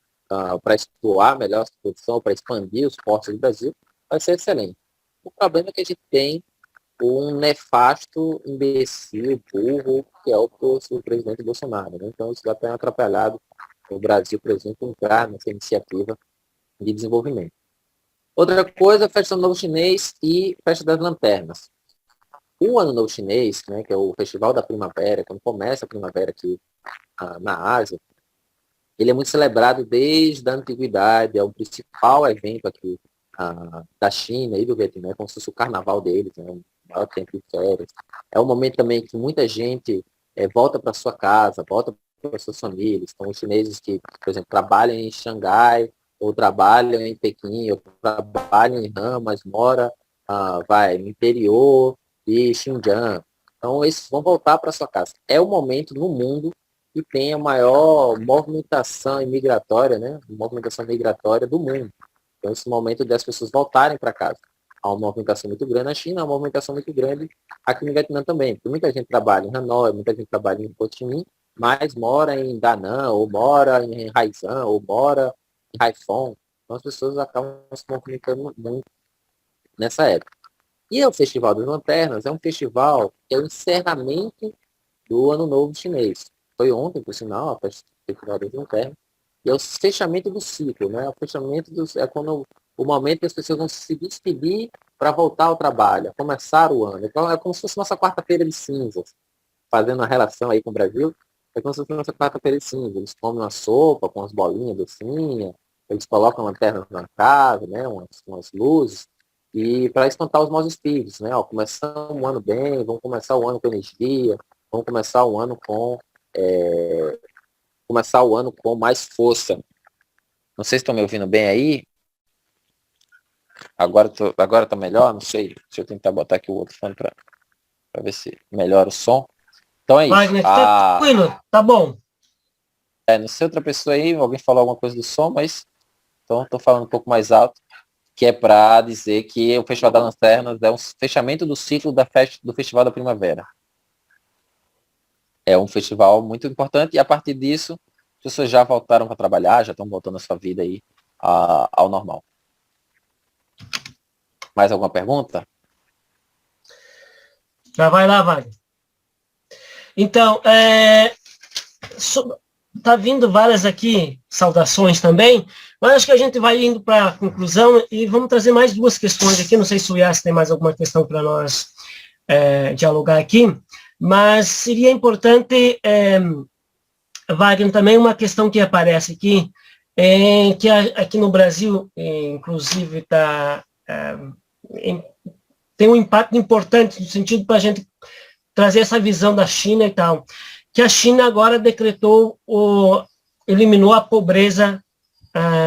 para explorar melhor essa produção, para expandir os portos do Brasil, vai ser excelente. O problema é que a gente tem um nefasto, imbecil, burro, que é o presidente Bolsonaro, né? Então, isso já tem atrapalhado o Brasil, por exemplo, entrar nessa iniciativa de desenvolvimento. Outra coisa, Festa do Novo Chinês e Festa das Lanternas. O Ano Novo Chinês, né, que é o Festival da Primavera, quando começa a primavera aqui na Ásia, ele é muito celebrado desde a antiguidade, é o principal evento aqui da China e do Vietnã, como se fosse o carnaval deles, né, o maior tempo de férias. É um momento também que muita gente volta para sua casa, volta para suas famílias. Então, os chineses que, por exemplo, trabalham em Xangai, ou trabalham em Pequim, ou trabalham em Han, mas mora no interior de Xinjiang. Então, eles vão voltar para sua casa. É o momento no mundo que tem a maior movimentação imigratória, né? Movimentação migratória do mundo. Então, esse momento das pessoas voltarem para casa. Há uma movimentação muito grande na China, há uma movimentação muito grande aqui no Vietnã também. Porque muita gente trabalha em Hanoi, muita gente trabalha em Ho Chi Minh, mas mora em Da Nang, ou mora em Haiphong, ou mora em Haiphong. Então, as pessoas acabam se movimentando muito nessa época. E o Festival das Lanternas é um festival que é o encerramento do Ano Novo Chinês. Foi ontem, por sinal, o Festival das Lanternas. E é o fechamento do ciclo, né? O fechamento é quando o momento que as pessoas vão se despedir para voltar ao trabalho, começar o ano. Então, é como se fosse nossa quarta-feira de cinzas, fazendo uma relação aí com o Brasil. É como se fosse nossa quarta-feira de cinzas. Eles comem uma sopa com as bolinhas docinhas, eles colocam lanternas na casa, né? Umas luzes, e para espantar os maus espíritos, né? Ó, começando o ano bem, vamos começar o ano com energia, vamos começar o ano com mais força. Não sei se estão me ouvindo bem aí. Agora tá melhor, não sei. Deixa eu tentar botar aqui o outro fone para ver se melhora o som. Então é isso. Wagner, tá tranquilo, tá bom. Não sei outra pessoa aí, alguém falou alguma coisa do som, mas então estou falando um pouco mais alto, que é para dizer que o Festival das Lanternas é um fechamento do ciclo do Festival da Primavera. É um festival muito importante e a partir disso, as pessoas já voltaram para trabalhar, já estão voltando a sua vida aí ao normal. Mais alguma pergunta? Já vai lá, Wagner. Então, tá vindo várias aqui saudações também, mas acho que a gente vai indo para a conclusão e vamos trazer mais duas questões aqui. Não sei se o Yas tem mais alguma questão para nós dialogar aqui, mas seria importante, Wagner, também uma questão que aparece aqui, que aqui no Brasil, inclusive, tem um impacto importante no sentido para a gente trazer essa visão da China e tal, que a China agora eliminou a pobreza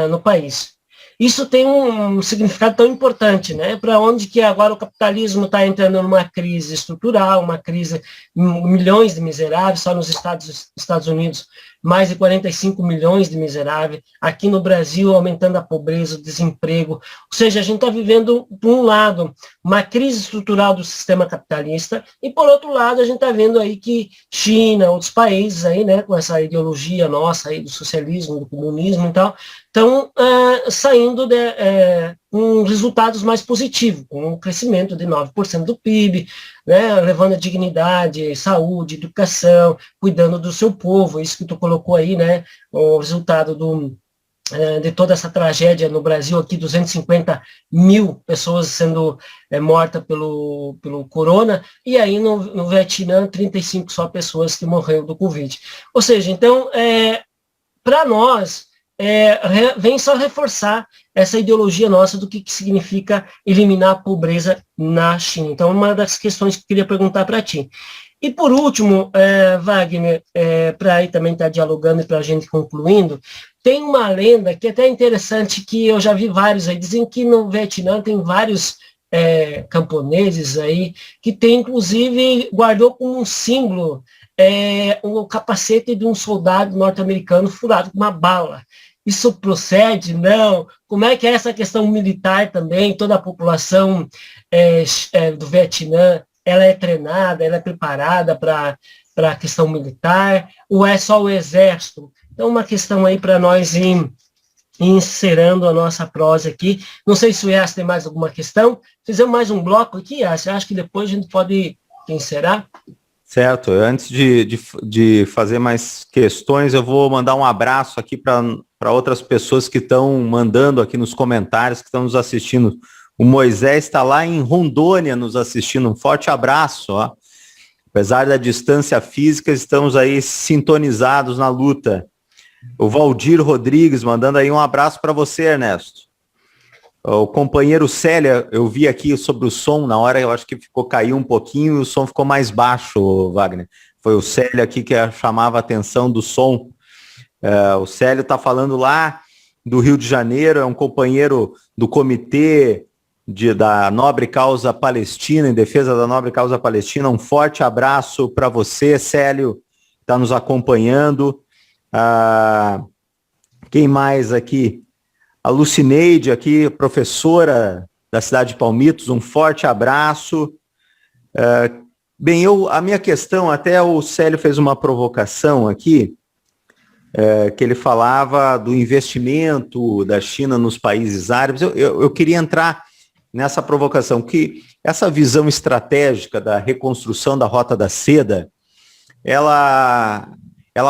no país. Isso tem um significado tão importante, né? Para onde que agora o capitalismo está entrando numa crise estrutural, uma crise, milhões de miseráveis, só nos Estados Unidos, mais de 45 milhões de miseráveis, aqui no Brasil aumentando a pobreza, o desemprego, ou seja, a gente está vivendo, por um lado, uma crise estrutural do sistema capitalista, e por outro lado, a gente está vendo aí que China, outros países aí, né, com essa ideologia nossa aí do socialismo, do comunismo e tal, estão saindo com resultados mais positivos, com um crescimento de 9% do PIB, né, levando a dignidade, saúde, educação, cuidando do seu povo, isso que tu colocou aí, né, o resultado de toda essa tragédia no Brasil, aqui 250 mil pessoas sendo mortas pelo corona, e aí no Vietnã, 35 só pessoas que morreram do Covid. Ou seja, então, para nós, vem só reforçar essa ideologia nossa do que significa eliminar a pobreza na China. Então, uma das questões que eu queria perguntar para ti. E por último, Wagner, para aí também estar dialogando e para a gente concluindo, tem uma lenda que é até interessante, que eu já vi vários aí, dizem que no Vietnã tem vários camponeses aí, que tem, inclusive, guardou como um símbolo o capacete de um soldado norte-americano furado com uma bala. Isso procede? Não? Como é que é essa questão militar também? Toda a população do Vietnã, ela é treinada, ela é preparada para a questão militar? Ou é só o exército? Então, uma questão aí para nós ir encerrando a nossa prosa aqui. Não sei se o Yas tem mais alguma questão. Fizemos mais um bloco aqui, Yas. Acho que depois a gente pode encerrar. Certo. Antes de fazer mais questões, eu vou mandar um abraço aqui para outras pessoas que estão mandando aqui nos comentários, que estão nos assistindo. O Moisés está lá em Rondônia nos assistindo. Um forte abraço. Ó. Apesar da distância física, estamos aí sintonizados na luta. O Valdir Rodrigues mandando aí um abraço para você, Ernesto. O companheiro Célia, eu vi aqui sobre o som, na hora eu acho que caiu um pouquinho e o som ficou mais baixo, Wagner. Foi o Célio aqui que chamava a atenção do som. O Célio está falando lá do Rio de Janeiro, é um companheiro do Comitê da Nobre Causa Palestina, em defesa da Nobre Causa Palestina. Um forte abraço para você, Célio, que está nos acompanhando. Quem mais aqui? A Lucineide aqui, professora da cidade de Palmitos, um forte abraço. Bem, a minha questão, até o Célio fez uma provocação aqui, que ele falava do investimento da China nos países árabes. Eu queria entrar nessa provocação, que essa visão estratégica da reconstrução da Rota da Seda, ela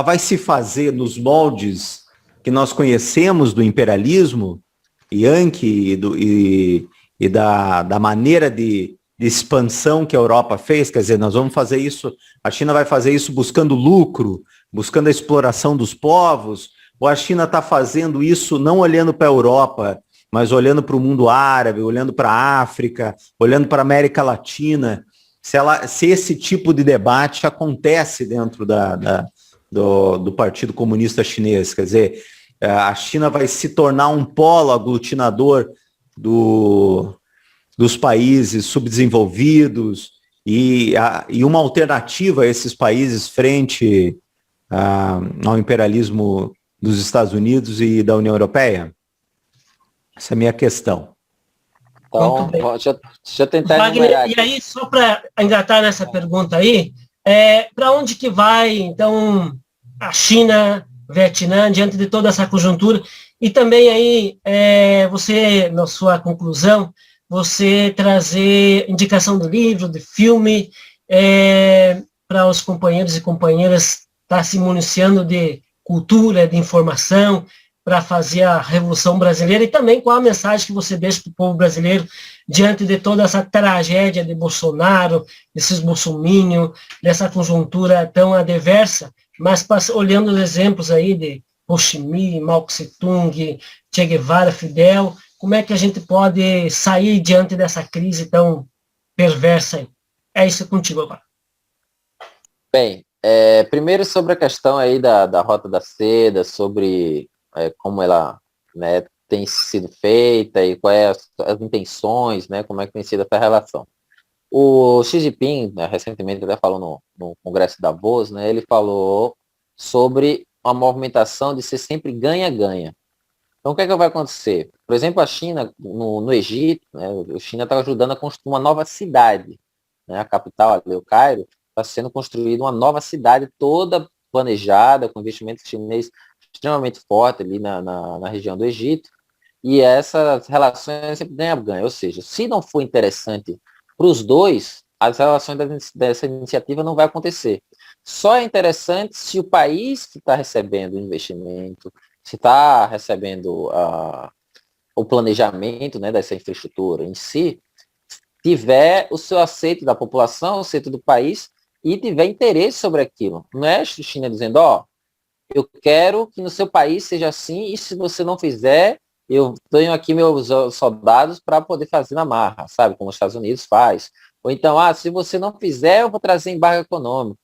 vai se fazer nos moldes que nós conhecemos do imperialismo Yankee e da maneira de expansão que a Europa fez. Quer dizer, nós vamos fazer isso, a China vai fazer isso buscando lucro, buscando a exploração dos povos, ou a China está fazendo isso não olhando para a Europa, mas olhando para o mundo árabe, olhando para a África, olhando para a América Latina. Se esse tipo de debate acontece dentro do Partido Comunista Chinês, quer dizer, a China vai se tornar um polo aglutinador dos países subdesenvolvidos e uma alternativa a esses países frente ao imperialismo dos Estados Unidos e da União Europeia? Essa é a minha questão. Então, deixa eu tentar Wagner, e aí, só para engatar nessa pergunta aí, para onde que vai, então, a China, Vietnã, diante de toda essa conjuntura? E também aí, você, na sua conclusão, você trazer indicação do livro, de filme, para os companheiros e companheiras estar se municiando de cultura, de informação, para fazer a Revolução Brasileira, e também qual a mensagem que você deixa para o povo brasileiro diante de toda essa tragédia de Bolsonaro, desses bolsominions, dessa conjuntura tão adversa, mas olhando os exemplos aí de Ho Chi Minh, Mao Tse-tung, Che Guevara, Fidel, como é que a gente pode sair diante dessa crise tão perversa aí? É isso contigo agora. Bem, primeiro sobre a questão aí da Rota da Seda, sobre como ela, né, tem sido feita e quais as intenções, né, como é que tem sido essa relação. O Xi Jinping, né, recentemente até falou no Congresso da Davos, né, ele falou sobre uma movimentação de ser sempre ganha-ganha. Então, o que é que vai acontecer? Por exemplo, a China, no Egito, né, a China está ajudando a construir uma nova cidade, né, a capital, ali, o Cairo, está sendo construída uma nova cidade toda planejada, com investimento chinês extremamente forte ali na região do Egito. e essas relações é sempre ganha-ganha. Ou seja, se não for interessante para os dois, as relações dessa iniciativa não vai acontecer. Só é interessante se o país que está recebendo o investimento, se está recebendo o planejamento, né, dessa infraestrutura em si, tiver o seu aceito da população, o aceito do país, e tiver interesse sobre aquilo. Não é a China dizendo, ó, eu quero que no seu país seja assim, e se você não fizer, eu tenho aqui meus soldados para poder fazer na marra, sabe? Como os Estados Unidos faz. Ou então, se você não fizer, eu vou trazer embargo econômico.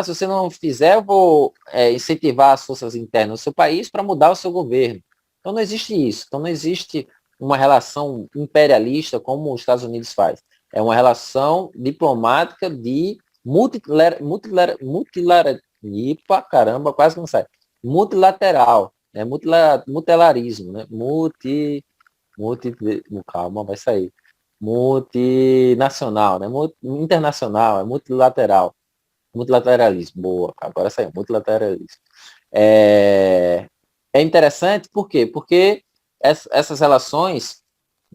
Se você não fizer, eu vou incentivar as forças internas do seu país para mudar o seu governo. Então não existe isso. Então não existe uma relação imperialista como os Estados Unidos faz. É uma relação diplomática de Ipa, caramba, quase que não sai. Multilateral, né? Multilaterismo, né? Calma, vai sair. Multinacional, né? Internacional, é multilateral. Multilateralismo, boa, agora saiu, multilateralismo. É interessante, por quê? Porque essas relações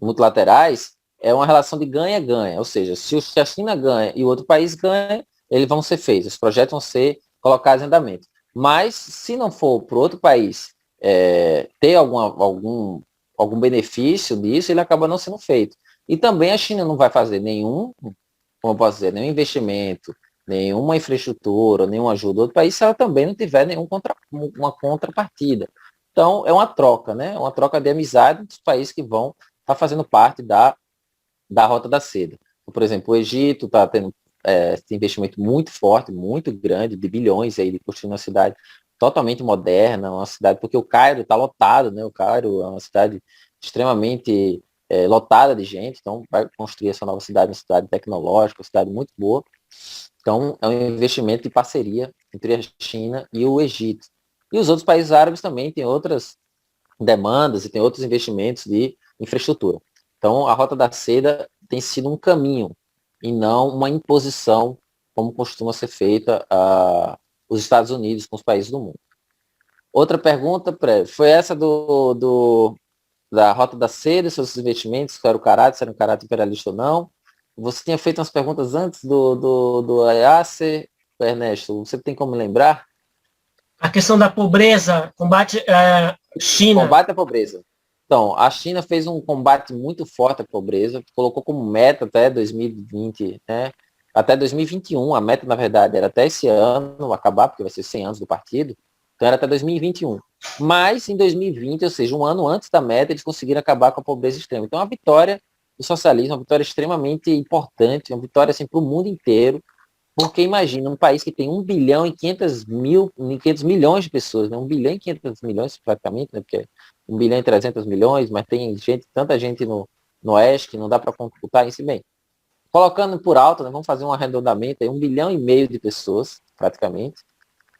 multilaterais é uma relação de ganha-ganha, ou seja, se a China ganha e o outro país ganha, eles vão ser feitos, os projetos vão ser colocados em andamento. Mas, se não for para o outro país ter algum benefício disso, ele acaba não sendo feito. E também a China não vai fazer nenhum, como eu posso dizer, nenhum investimento, nenhuma infraestrutura, nenhuma ajuda do outro país, se ela também não tiver uma contrapartida. Então, é uma troca, né? Uma troca de amizade dos países que vão estar fazendo parte da Rota da Seda. Então, por exemplo, o Egito está tendo esse investimento muito forte, muito grande, de bilhões aí de construir uma cidade totalmente moderna, uma cidade, porque o Cairo está lotado, né? O Cairo é uma cidade extremamente lotada de gente, então vai construir essa nova cidade, uma cidade tecnológica, uma cidade muito boa. Então, é um investimento de parceria entre a China e o Egito. E os outros países árabes também têm outras demandas e têm outros investimentos de infraestrutura. Então, a Rota da Seda tem sido um caminho e não uma imposição, como costuma ser feita os Estados Unidos com os países do mundo. Outra pergunta, foi essa da Rota da Seda, seus investimentos, se era um caráter imperialista ou não. Você tinha feito umas perguntas antes do EAC, Ernesto, você tem como lembrar? A questão da pobreza, combate à China. Combate à pobreza. Então, a China fez um combate muito forte à pobreza, colocou como meta até 2020, né? Até 2021, a meta, na verdade, era até esse ano acabar, porque vai ser 100 anos do partido, então era até 2021. Mas, em 2020, ou seja, um ano antes da meta, eles conseguiram acabar com a pobreza extrema. Então, a vitória do socialismo, uma vitória extremamente importante, uma vitória assim, para o mundo inteiro, porque imagina, um país que tem 1 bilhão e 500 milhões de pessoas, né? 1 bilhão e 500 milhões praticamente, né? Porque 1 bilhão e 300 milhões, mas tem tanta gente no oeste que não dá para computar isso bem. Colocando por alto, né? Vamos fazer um arredondamento, aí, 1 bilhão e meio de pessoas, praticamente.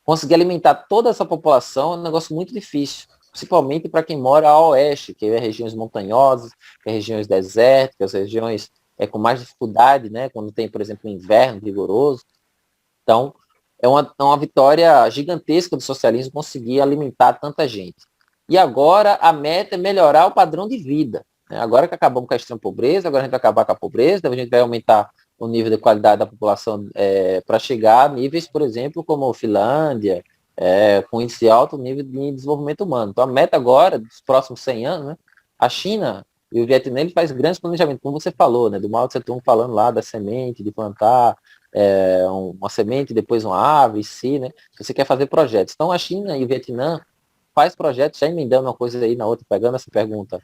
Conseguir alimentar toda essa população é um negócio muito difícil, principalmente para quem mora ao oeste, que é regiões montanhosas, que é regiões desérticas, regiões com mais dificuldade, né? Quando tem, por exemplo, um inverno rigoroso. Então, é uma vitória gigantesca do socialismo conseguir alimentar tanta gente. E agora a meta é melhorar o padrão de vida. Né? Agora que acabamos com a extrema pobreza, agora a gente vai acabar com a pobreza, a gente vai aumentar o nível de qualidade da população para chegar a níveis, por exemplo, como Finlândia, com índice alto nível de desenvolvimento humano. Então, a meta agora, dos próximos 100 anos, né? A China e o Vietnã, ele faz grandes planejamentos, como você falou, né? Do Mao Tse Tung falando lá da semente, de plantar uma semente, depois uma árvore, né? Você quer fazer projetos. Então, a China e o Vietnã faz projetos, já emendando uma coisa aí na outra, pegando essa pergunta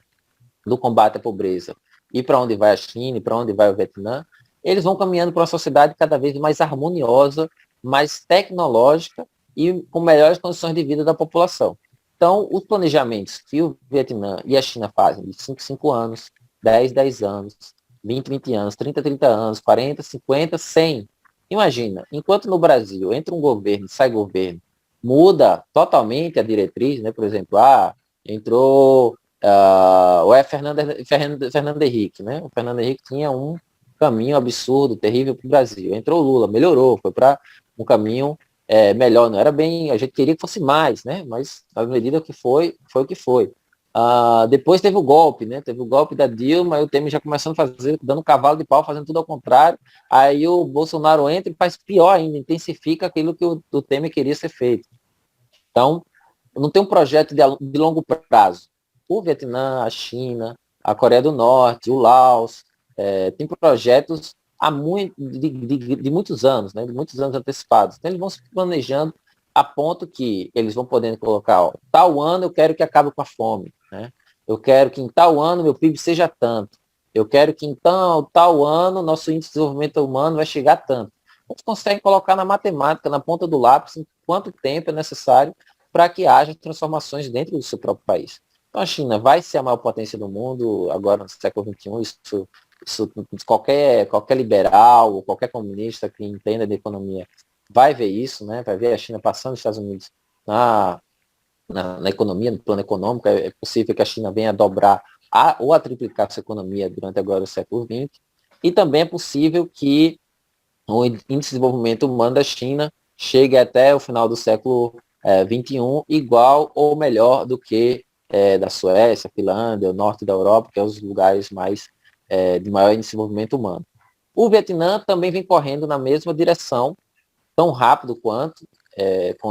do combate à pobreza e para onde vai a China e para onde vai o Vietnã, eles vão caminhando para uma sociedade cada vez mais harmoniosa, mais tecnológica e com melhores condições de vida da população. Então, os planejamentos que o Vietnã e a China fazem de 5 em 5 anos, 10 anos, 20 anos, 30 anos, 40, 50, 100. Imagina, enquanto no Brasil entra um governo, sai governo, muda totalmente a diretriz, né? Por exemplo, entrou o Fernando Henrique, né? O Fernando Henrique tinha um caminho absurdo, terrível para o Brasil. Entrou o Lula, melhorou, foi para um caminho melhor. Não era bem, a gente queria que fosse mais, né? Mas na medida que foi o que foi. Depois teve o golpe, né? Teve o golpe da Dilma, e o Temer já começando a fazer, dando cavalo de pau, fazendo tudo ao contrário. Aí o Bolsonaro entra e faz pior ainda, intensifica aquilo que o Temer queria ser feito. Então, não tem um projeto de longo prazo. O Vietnã, a China, a Coreia do Norte, o Laos, tem projetos de muitos anos, né? De muitos anos antecipados. Então, eles vão se planejando a ponto que eles vão podendo colocar, ó, tal ano eu quero que acabe com a fome, né? Eu quero que em tal ano meu PIB seja tanto. Eu quero que então, tal ano, nosso índice de desenvolvimento humano vai chegar a tanto. Eles conseguem colocar na matemática, na ponta do lápis, em quanto tempo é necessário para que haja transformações dentro do seu próprio país. Então a China vai ser a maior potência do mundo agora no século XXI, isso qualquer liberal, qualquer comunista que entenda de economia vai ver isso, né? Vai ver a China passando os Estados Unidos na economia, no plano econômico. É possível que a China venha a dobrar ou a triplicar sua economia durante agora o século XX. E também é possível que o índice de desenvolvimento humano da China chegue até o final do século XXI igual ou melhor do que da Suécia, Finlândia, o norte da Europa, que é os lugares mais de maior desenvolvimento humano. O Vietnã também vem correndo na mesma direção, tão rápido quanto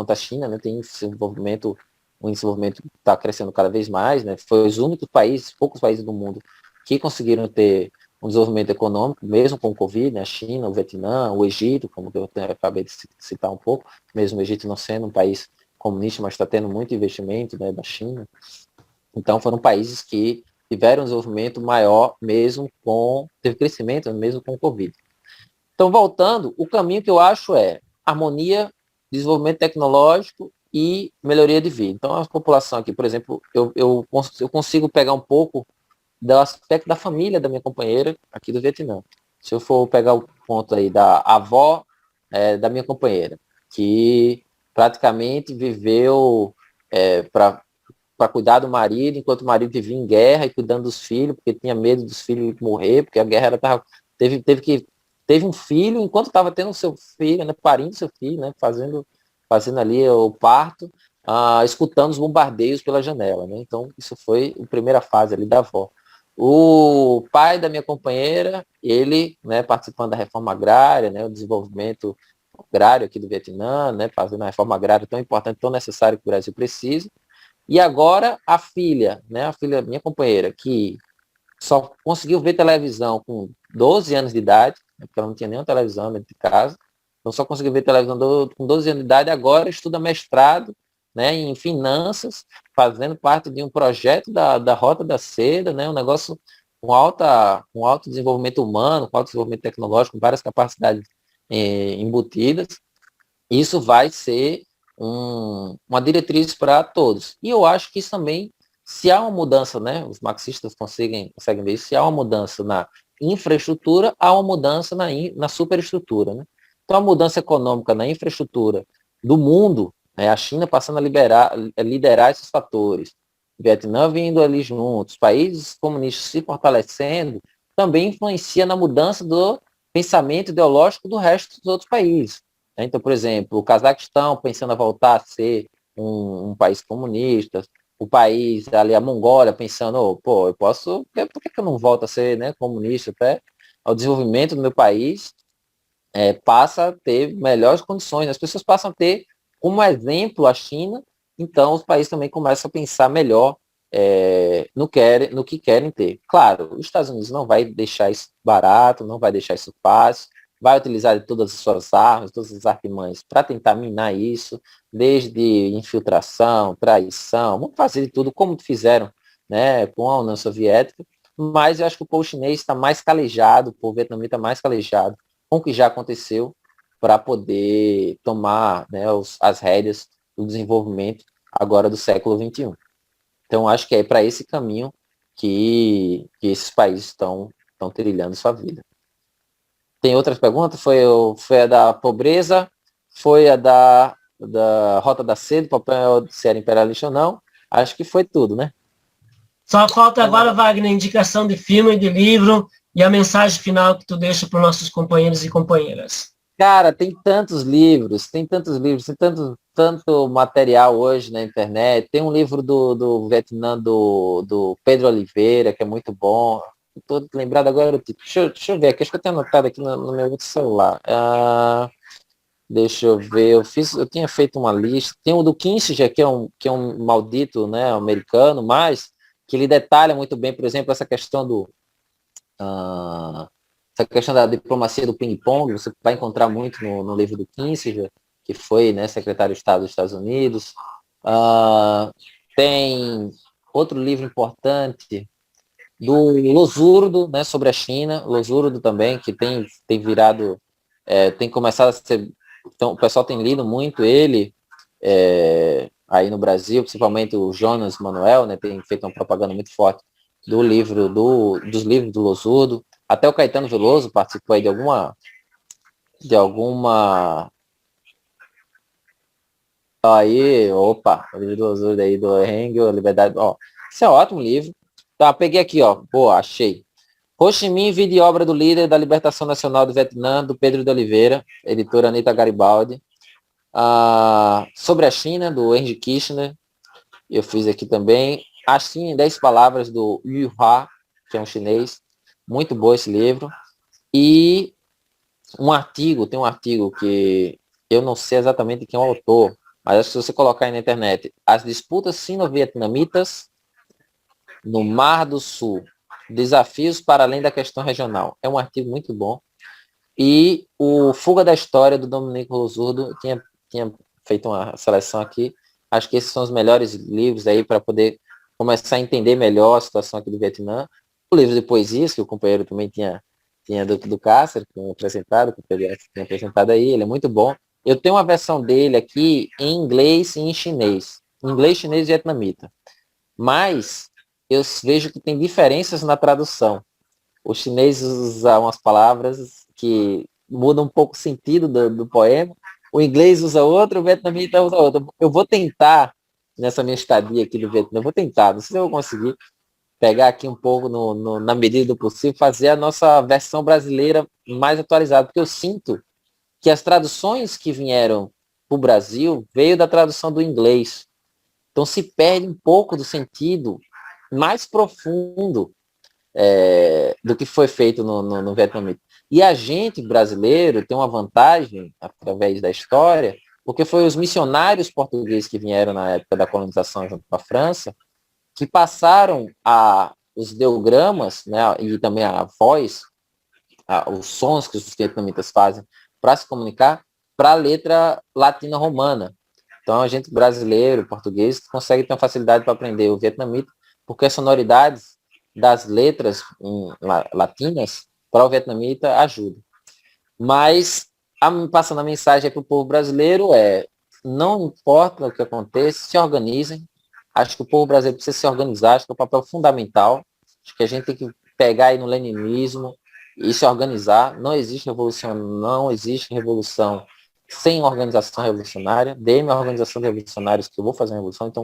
a China, né? Tem um desenvolvimento que está crescendo cada vez mais, né? Foi os únicos países, poucos países do mundo que conseguiram ter um desenvolvimento econômico, mesmo com o Covid, né? A China, o Vietnã, o Egito, como eu acabei de citar um pouco, mesmo o Egito não sendo um país comunista, mas está tendo muito investimento, né, da China. Então foram países que tiveram um desenvolvimento maior, teve crescimento mesmo com o Covid. Então, voltando, o caminho que eu acho é harmonia, desenvolvimento tecnológico e melhoria de vida. Então, a população aqui, por exemplo, eu consigo pegar um pouco do aspecto da família da minha companheira aqui do Vietnã. Se eu for pegar o ponto aí da avó da minha companheira, que praticamente viveu para cuidar do marido, enquanto o marido vivia em guerra e cuidando dos filhos, porque tinha medo dos filhos morrer, porque a guerra teve um filho, enquanto estava tendo o seu filho, né, parindo seu filho, né, fazendo ali o parto, escutando os bombardeios pela janela, né? Então, isso foi a primeira fase ali da avó. O pai da minha companheira, ele, né, participando da reforma agrária, né, o desenvolvimento agrário aqui do Vietnã, né, fazendo a reforma agrária tão importante, tão necessária que o Brasil precisa. E agora a filha, né, minha companheira, que só conseguiu ver televisão com 12 anos de idade, né, porque ela não tinha nenhuma televisão dentro de casa, então só conseguiu ver televisão com 12 anos de idade, agora estuda mestrado, né, em finanças, fazendo parte de um projeto da Rota da Seda, né, um negócio com alto desenvolvimento humano, com alto desenvolvimento tecnológico, com várias capacidades embutidas. Isso vai ser uma diretriz para todos. E eu acho que isso também, se há uma mudança, né, os marxistas conseguem ver isso, se há uma mudança na infraestrutura, há uma mudança na superestrutura, né? Então, a mudança econômica na infraestrutura do mundo, né, a China passando a liderar esses fatores, o Vietnã vindo ali juntos, países comunistas se fortalecendo, também influencia na mudança do pensamento ideológico do resto dos outros países. Então, por exemplo, o Cazaquistão pensando a voltar a ser um país comunista, o país ali, a Mongólia, pensando, eu posso, por que eu não volto a ser, né, comunista até? O desenvolvimento do meu país passa a ter melhores condições, as pessoas passam a ter como exemplo a China, então os países também começam a pensar melhor no que querem ter. Claro, os Estados Unidos não vai deixar isso barato, não vai deixar isso fácil, vai utilizar todas as suas armas, todas as artimanhas para tentar minar isso, desde infiltração, traição, vamos fazer de tudo como fizeram, né, com a União Soviética, mas eu acho que o povo chinês está mais calejado, o povo vietnamita está mais calejado com o que já aconteceu para poder tomar, né, as rédeas do desenvolvimento agora do século XXI. Então, acho que é para esse caminho que esses países estão trilhando sua vida. Tem outras perguntas? Foi a da pobreza, foi a da Rota da Seda, papel se era imperialista ou não. Acho que foi tudo, né? Só falta agora, Wagner, indicação de filme, de livro e a mensagem final que tu deixa para os nossos companheiros e companheiras. Cara, tem tantos livros, tem tanto material hoje na internet. Tem um livro do Vietnã, do Pedro Oliveira, que é muito bom. Estou lembrado agora do tipo. Deixa eu ver aqui, acho que eu tenho anotado aqui no meu outro celular. Deixa eu ver, eu tinha feito uma lista. Tem o do Kissinger, que é um maldito, né, americano, mas que ele detalha muito bem, por exemplo, essa questão da diplomacia do ping-pong. Você vai encontrar muito no livro do Kissinger, que foi, né, secretário de Estado dos Estados Unidos. Tem outro livro importante do Losurdo, né, sobre a China, Losurdo também, que tem virado, tem começado a ser, então, o pessoal tem lido muito ele, aí no Brasil, principalmente o Jonas Manuel, né, tem feito uma propaganda muito forte dos livros do Losurdo. Até o Caetano Veloso participou aí de alguma aí, opa, o livro do Losurdo aí, do Hengel, Liberdade, ó, esse é um ótimo livro. Tá, peguei aqui, ó, boa, achei. Ho Chi Minh, Vida e Obra do Líder da Libertação Nacional do Vietnã, do Pedro de Oliveira, editora Anita Garibaldi. Sobre a China, do Henry Kissinger, eu fiz aqui também. A China em 10 Palavras, do Yu Ha, que é um chinês. Muito bom esse livro. E tem um artigo que eu não sei exatamente quem é o autor, mas acho que se você colocar aí na internet, As Disputas Sino-Vietnamitas no Mar do Sul, Desafios para Além da Questão Regional. É um artigo muito bom. E o Fuga da História, do Dominique Losurdo, tinha feito uma seleção aqui. Acho que esses são os melhores livros aí para poder começar a entender melhor a situação aqui do Vietnã. O livro de poesias, que o companheiro também tinha do Cássio, que tinha apresentado aí, ele é muito bom. Eu tenho uma versão dele aqui em inglês e em chinês. Inglês, chinês e vietnamita. Mas eu vejo que tem diferenças na tradução. O chinês usa umas palavras que mudam um pouco o sentido do poema. O inglês usa outra, o vietnamita usa outra. Eu vou tentar, nessa minha estadia aqui do Vietnã, não sei se eu vou conseguir pegar aqui um pouco, na medida do possível, fazer a nossa versão brasileira mais atualizada, porque eu sinto que as traduções que vieram para o Brasil veio da tradução do inglês. Então se perde um pouco do sentido mais profundo do que foi feito no vietnamita. E a gente, brasileiro, tem uma vantagem, através da história, porque foi os missionários portugueses que vieram na época da colonização junto com a França, que passaram os ideogramas, né, e também a voz, os sons que os vietnamitas fazem para se comunicar, para a letra latina romana. Então a gente brasileiro, português, consegue ter uma facilidade para aprender o vietnamita, porque as sonoridades das letras latinas para o vietnamita ajudam. Mas, passando a mensagem para o povo brasileiro, não importa o que aconteça, se organizem. Acho que o povo brasileiro precisa se organizar, acho que é um papel fundamental. Acho que a gente tem que pegar aí no leninismo e se organizar. Não existe revolução sem organização revolucionária. Dê-me a organização de revolucionários que eu vou fazer uma revolução. Então,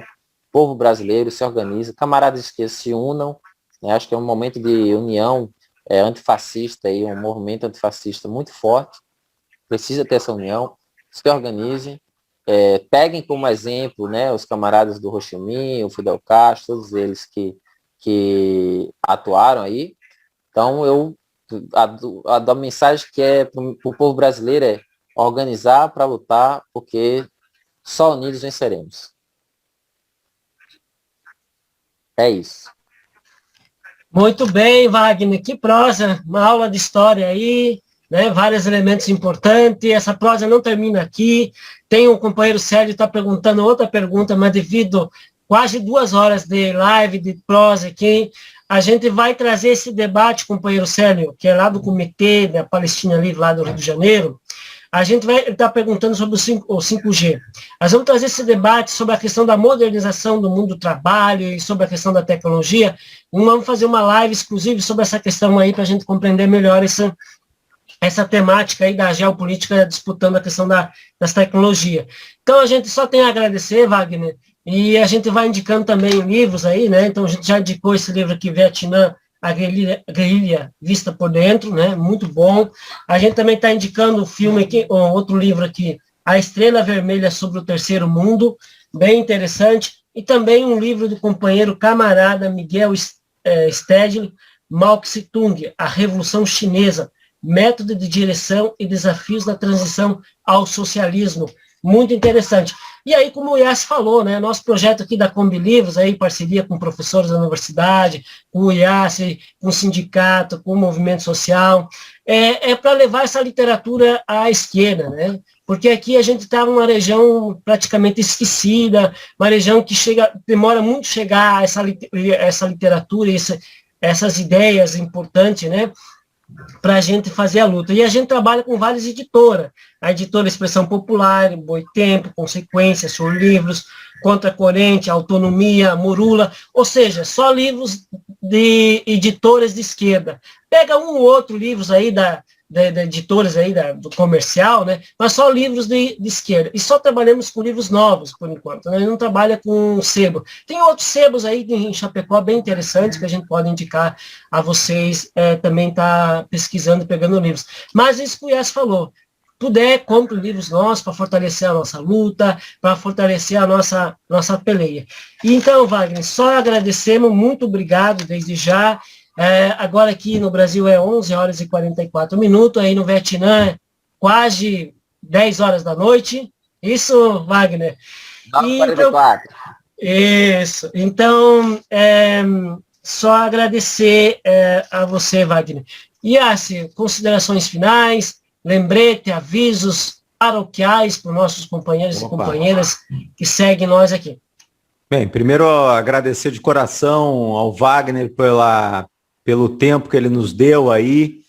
povo brasileiro, se organiza. Camaradas que se unam. Né? Acho que é um momento de união antifascista, aí, um movimento antifascista muito forte. Precisa ter essa união. Se organizem. Peguem como exemplo, né, os camaradas do Ho Chi Minh, o Fidel Castro, todos eles que atuaram aí. Então, a mensagem que para o povo brasileiro é organizar para lutar, porque só unidos venceremos. É isso. Muito bem, Wagner, que prosa, uma aula de história aí, né, vários elementos importantes. Essa prosa não termina aqui. Tem um companheiro Sérgio que está perguntando outra pergunta, mas devido quase 2 horas de live, de prosa aqui, a gente vai trazer esse debate, companheiro Sérgio, que é lá do Comitê da Palestina Livre, lá do Rio de Janeiro. A gente vai estar perguntando sobre o 5G. Nós vamos trazer esse debate sobre a questão da modernização do mundo do trabalho e sobre a questão da tecnologia. Vamos fazer uma live exclusiva sobre essa questão aí para a gente compreender melhor essa temática aí da geopolítica disputando a questão das tecnologias. Então, a gente só tem a agradecer, Wagner, e a gente vai indicando também livros aí, né? Então, a gente já indicou esse livro aqui, Vietnã, A Guerrilha Vista por Dentro, né? Muito bom. A gente também está indicando o filme aqui, outro livro aqui, A Estrela Vermelha sobre o Terceiro Mundo, bem interessante. E também um livro do companheiro camarada Miguel Stedley, Mao Tse-tung, A Revolução Chinesa, Método de Direção e Desafios da Transição ao Socialismo. Muito interessante. E aí, como o Yas falou, né, nosso projeto aqui da Kombi Livros, aí, em parceria com professores da universidade, com o Yas, com o sindicato, com o movimento social, é para levar essa literatura à esquerda, né? Porque aqui a gente está numa região praticamente esquecida, uma região que demora muito chegar a essa literatura, essas ideias importantes, né? Para a gente fazer a luta. E a gente trabalha com várias editoras. A editora Expressão Popular, Boitempo, Consequência, Sur Livros, Contra a Corrente, Autonomia, Morula, ou seja, só livros de editoras de esquerda. Pega um ou outro livros aí da editoras aí do comercial, né? Mas só livros de esquerda. E só trabalhamos com livros novos, por enquanto. Né? Não trabalha com sebo. Tem outros sebos aí em Chapecó bem interessantes que a gente pode indicar a vocês também tá pesquisando, pegando livros. Mas isso que o Yas falou. Puder, compre livros nossos para fortalecer a nossa luta, para fortalecer a nossa peleia. E então, Wagner, só agradecemos, muito obrigado desde já. Agora aqui no Brasil é 11 horas e 44 minutos, aí no Vietnã quase 10 horas da noite. Isso, Wagner? 9h44. Isso. Então, só agradecer a você, Wagner. E assim, considerações finais, lembrete, avisos paroquiais para os nossos companheiros e companheiras que seguem nós aqui. Bem, primeiro agradecer de coração ao Wagner pelo tempo que ele nos deu aí,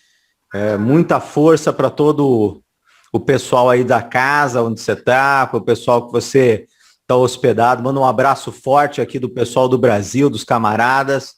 muita força para todo o pessoal aí da casa onde você está, para o pessoal que você está hospedado. Manda um abraço forte aqui do pessoal do Brasil, dos camaradas.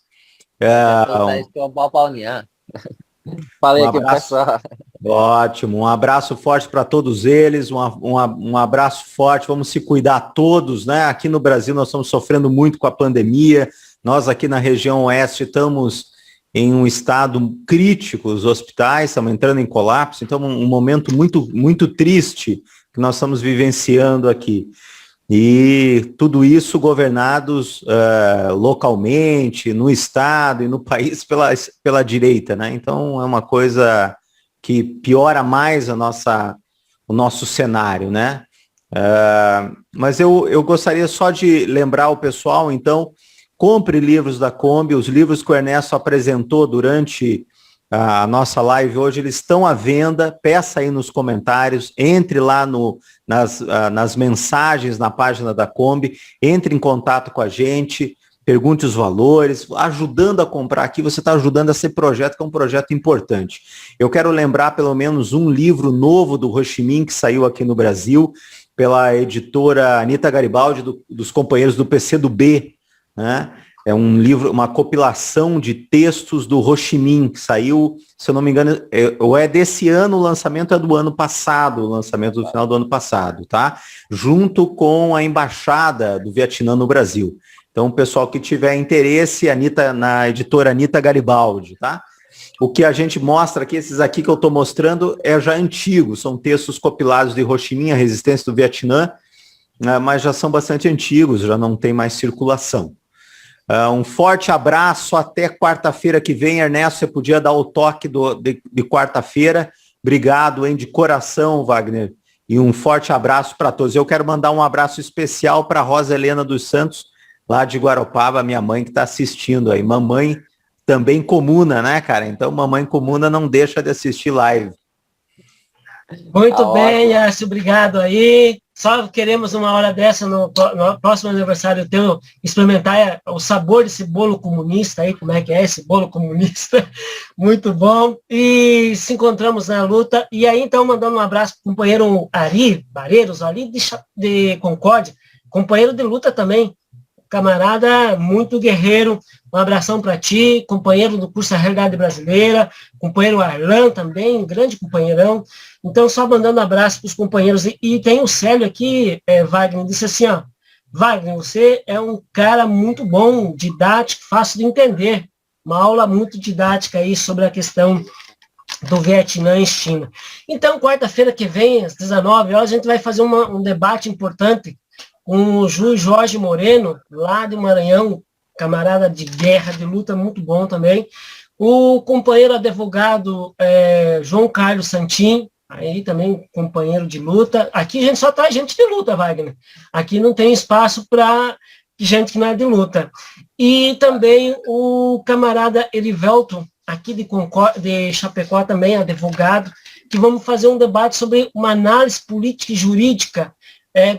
Falei aqui pro pessoal. Ótimo, um abraço forte para todos eles, um abraço forte, vamos se cuidar todos, né? Aqui no Brasil nós estamos sofrendo muito com a pandemia, nós aqui na região oeste estamos em um estado crítico, os hospitais estamos entrando em colapso, então um momento muito, muito triste que nós estamos vivenciando aqui. E tudo isso governados localmente, no estado e no país pela direita, né? Então é uma coisa que piora mais o nosso cenário, né? Mas eu gostaria só de lembrar o pessoal, então, compre livros da Kombi, os livros que o Ernesto apresentou durante a nossa live hoje, eles estão à venda, peça aí nos comentários, entre lá nas mensagens na página da Kombi, entre em contato com a gente, pergunte os valores, ajudando a comprar aqui, você está ajudando esse projeto, que é um projeto importante. Eu quero lembrar pelo menos um livro novo do Ho Chi Minh, que saiu aqui no Brasil, pela editora Anita Garibaldi, dos companheiros do PCdoB, né? É um livro, uma compilação de textos do Ho Chi Minh, que saiu, se eu não me engano, ou é desse ano, o lançamento é do ano passado, o lançamento do final do ano passado, tá? Junto com a Embaixada do Vietnã no Brasil. Então, o pessoal que tiver interesse, na editora Anita Garibaldi, tá? O que a gente mostra aqui, esses aqui que eu estou mostrando, é já antigo, são textos compilados de Ho Chi Minh, a resistência do Vietnã, mas já são bastante antigos, já não tem mais circulação. Um forte abraço, até quarta-feira que vem. Ernesto, você podia dar o toque de quarta-feira. Obrigado, hein, de coração, Wagner. E um forte abraço para todos. Eu quero mandar um abraço especial para Rosa Helena dos Santos, lá de Guaropaba, minha mãe que está assistindo aí. Mamãe também comuna, né, cara? Então, mamãe comuna não deixa de assistir live. Muito bem, Yassi, obrigado aí. Só queremos uma hora dessa no próximo aniversário teu experimentar o sabor desse bolo comunista aí, como é que é esse bolo comunista. Muito bom. E se encontramos na luta. E aí, então, mandando um abraço para o companheiro Ari Barreiros, ali de Concórdia, companheiro de luta também. Camarada muito guerreiro, um abração para ti, companheiro do curso da Realidade Brasileira, companheiro Arlan também, um grande companheirão. Então, só mandando um abraço para os companheiros. E tem o Célio aqui, Wagner, disse assim, ó, Wagner, você é um cara muito bom, didático, fácil de entender. uma aula muito didática aí sobre a questão do Vietnã e China. Então, quarta-feira que vem, às 19 horas, a gente vai fazer um debate importante com o Jorge Moreno, lá de Maranhão, camarada de guerra, de luta, muito bom também. O companheiro advogado João Carlos Santin, aí também companheiro de luta. Aqui a gente só traz gente de luta, Wagner. Aqui não tem espaço para gente que não é de luta. E também o camarada Erivelto, aqui de Chapecó também, advogado, que vamos fazer um debate sobre uma análise política e jurídica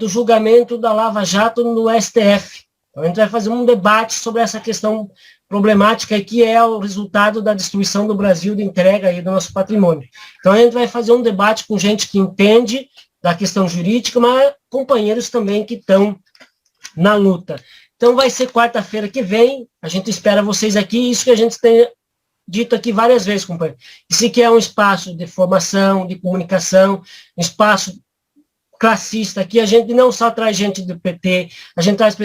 do julgamento da Lava Jato no STF. Então, a gente vai fazer um debate sobre essa questão problemática que é o resultado da destruição do Brasil, de entrega aí do nosso patrimônio. Então, a gente vai fazer um debate com gente que entende da questão jurídica, mas companheiros também que estão na luta. Então, vai ser quarta-feira que vem, a gente espera vocês aqui, isso que a gente tem dito aqui várias vezes, companheiro. Isso aqui é um espaço de formação, de comunicação, um espaço classista, aqui a gente não só traz gente do PT, a gente traz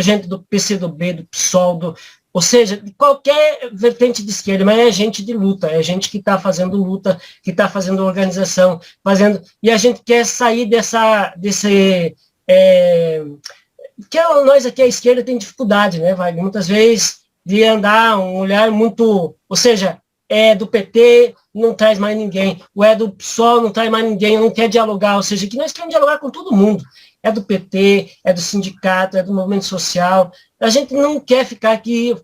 gente do PCdoB, do PSOL, ou seja, de qualquer vertente de esquerda, mas é gente de luta, é gente que está fazendo luta, que está fazendo organização, e a gente quer sair que nós aqui, a esquerda, tem dificuldade, né, Wagner? Muitas vezes de andar um olhar muito, ou seja, do PT, não traz mais ninguém, o do PSOL não traz mais ninguém, não quer dialogar, ou seja, que nós queremos dialogar com todo mundo, é do PT, é do sindicato, é do movimento social, a gente não quer ficar aqui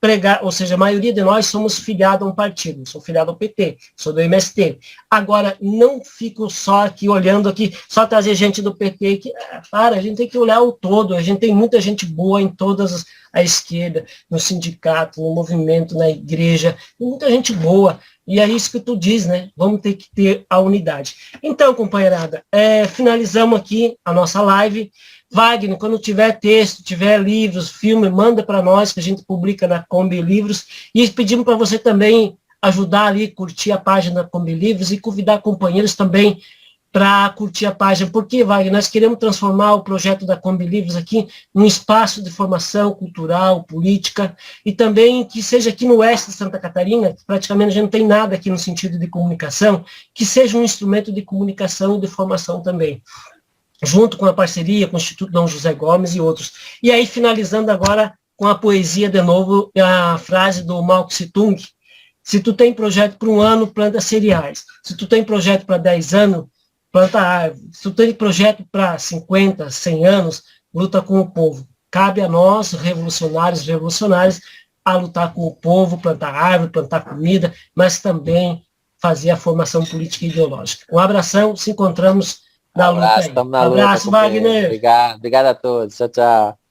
pregar, ou seja, a maioria de nós somos filiados a um partido, sou filiado ao PT, sou do MST, agora não fico só aqui olhando aqui, só trazer gente do PT, a gente tem que olhar o todo, a gente tem muita gente boa em todas a esquerda, no sindicato, no movimento, na igreja, tem muita gente boa, e é isso que tu diz, né? Vamos ter que ter a unidade. Então, companheirada, finalizamos aqui a nossa live. Wagner, quando tiver texto, tiver livros, filme, manda para nós, que a gente publica na Kombi Livros. E pedimos para você também ajudar ali, curtir a página da Kombi Livros e convidar companheiros também para curtir a página. Porque, Wagner, nós queremos transformar o projeto da Kombi Livros aqui num espaço de formação cultural, política, e também que seja aqui no oeste de Santa Catarina, que praticamente a gente não tem nada aqui no sentido de comunicação, que seja um instrumento de comunicação e de formação também, junto com a parceria com o Instituto Dom José Gomes e outros. E aí, finalizando agora com a poesia de novo, a frase do Mao Tse-tung: se tu tem projeto para 1 ano, planta cereais. Se tu tem projeto para 10 anos, planta árvore. Se tu tem projeto para 50, 100 anos, luta com o povo. Cabe a nós, revolucionários, a lutar com o povo, plantar árvore, plantar comida, mas também fazer a formação política e ideológica. Um abração, se encontramos na luta. Estamos na luta. Abraço, Wagner. Obrigado a todos. Tchau, tchau.